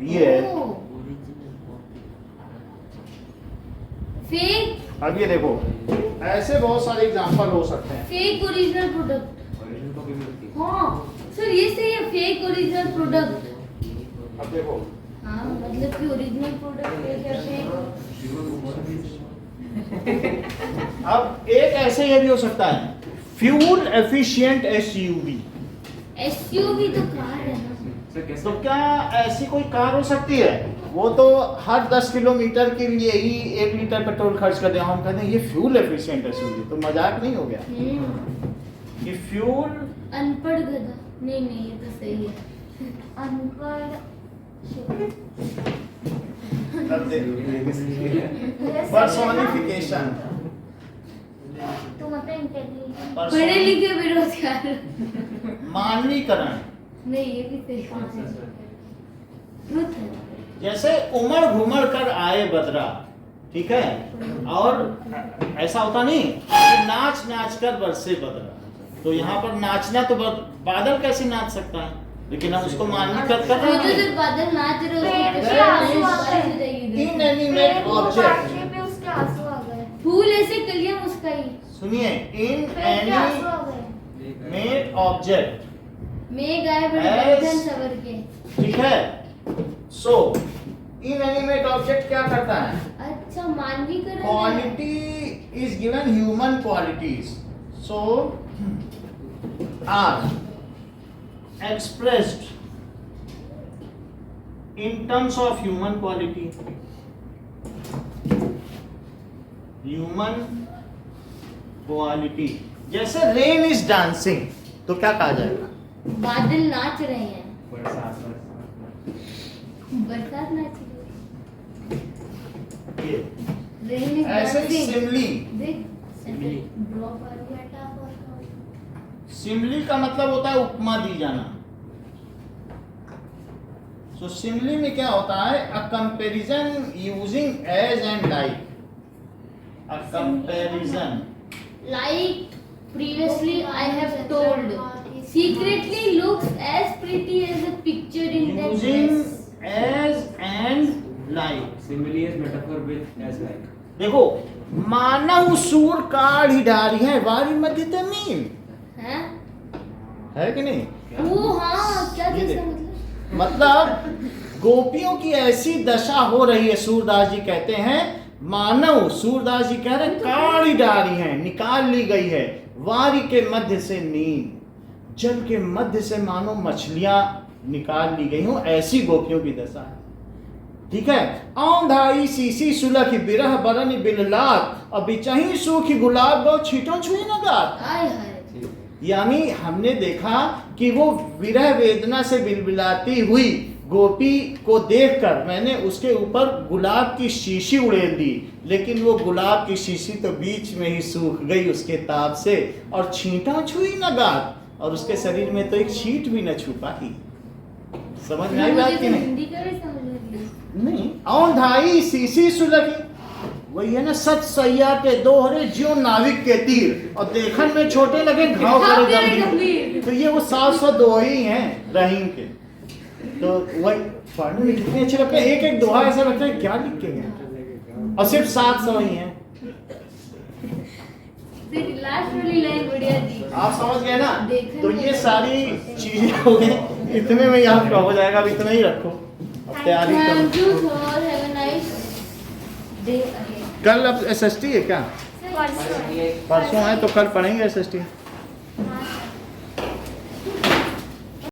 ये है। फेक, अब ये देखो, ऐसे बहुत सारे एग्जांपल हो सकते हैं। Fake original product. Original copy भी होती है। हाँ सर, ये सही है, फेक ओरिजिनल प्रोडक्ट। अब देखो, हाँ मतलब कि ओरिजिनल प्रोडक्ट फेक है, फेक। अब एक ऐसे ये भी हो सकता है, फ्यूल एफिशिएंट SUV। SUV तो कार है ना। सर कैसे? तो क्या ऐसी कोई कार हो सकती है? वो तो हर 10 किलोमीटर के लिए ही 1 लीटर पेट्रोल खर्च कर दें। हम कहते हैं ये फ्यूल एफिशिएंट SUV, तो मजाक नहीं हो गया कि फ्यूल अनपढ़ गधा। नहीं नहीं, ये तो सही है। अनपढ़ पर्सोनिफिकेशन, तो मतलब इंटेलिजेंट। पढ़े लिखे बेरोजगार। मानवीकरण। नहीं, ये भी सही है। ट्रुथ है। जैसे उमड़ घुमड़ कर आए बदरा, ठीक है, और ऐसा होता नहीं कि नाच नाच कर बरसे बदरा। तो यहाँ पर नाचना तो बादल कैसे नाच सकता है, लेकिन हम उसको मानवीकृत कर वो रहे जो हैं। सिर्फ बादल नाच रहे पेड़ होते पे हैं, आंसू आ बारिश गए। हो जाएगी इधर। इनएनिमेट ऑब्जेक्ट, पे उसके आंसू आ गए। फूल ऐसे कलियां मुस्काई। सुनिए, पेड़ के आंसू आ गए। इनएनिमेट ऑब्जेक्ट, मेघ आए बड़े As- गर्दन सवर के। ठीक है। सो इनएनिमेट ऑब्जेक्ट क्या करता है? अच्छा, मानवीकरण है। Quality is given human qualities, so are expressed in terms of human quality. Human quality, जैसे रेन इज डांसिंग, तो क्या कहा जाएगा? बादल नाच रहे हैं, बरसात। बरसात नाच रही है। ये रेन इज ऐसे डांसिंग। सिमली, देख, सिमली। ड्रॉप आ गया। सिमली का मतलब होता है उपमा दी जाना। सो सिमली में क्या होता है? A comparison using as and like, a comparison Like previously I have told, secretly looks as pretty as a picture in that using dress. As and like. Simile is metaphor with as like. देखो, मानव सूर काढ़ी डारी है वारी मध्य तमीन, हैं? है कि नहीं? वो हाँ, क्या ये जैसा देख। मतलब? मतलब गोपियों की ऐसी दशा हो रही है, सूरदास जी कहते हैं, मानव, सूरदास जी कह रहे हैं, काढ़ी डारी है, निकाल ली गई है वारी के मध्य से नींद, जल के मध्य से मानो मछलियां निकाल ली गई हो, ऐसी गोपियों की दशा है। ठीक है। औंधाई सीसी सुलख बिरह बरन बिललात, और बिचही सूखी गुलाब गो छीटो छुई न गात। हाय हाय। यानी हमने देखा कि वो विरह वेदना से बिलबिलाती हुई गोपी को देखकर मैंने उसके ऊपर गुलाब की शीशी उड़ेल दी, लेकिन वो गुलाब की शीशी तो बीच में ही सूख गई उसके ताप से, और छींटा छुई न गात, और उसके शरीर में तो एक छींट भी न छू पाई। समझ में आई बात की नहीं? हिंदी का भी समझ रही। नहीं, औंधाई सीसी सुलगी, वही है ना, सच सैया के दोहरे ज्यो नाविक के तीर, और देखन में छोटे लगे घाव करे गंभीर। तो ये वो 702 ही हैं रहीम के। तो वही पढ़ने में कितने अच्छे लगते हैं, एक एक दोहा ऐसा लगता है क्या लिख के गए, और सिर्फ 700 ही हैं। लास्ट वाली लाइन बढ़िया थी। आप समझ गए ना? तो ये सारी चीजें हो गई, इतने में ही आपका हो जाएगा। अब इतना ही रखो, अब तैयारी थैंक करो। You sir, have a nice day again. कल अब SST है क्या? परसों। परसों है तो कल पढ़ेंगे SST।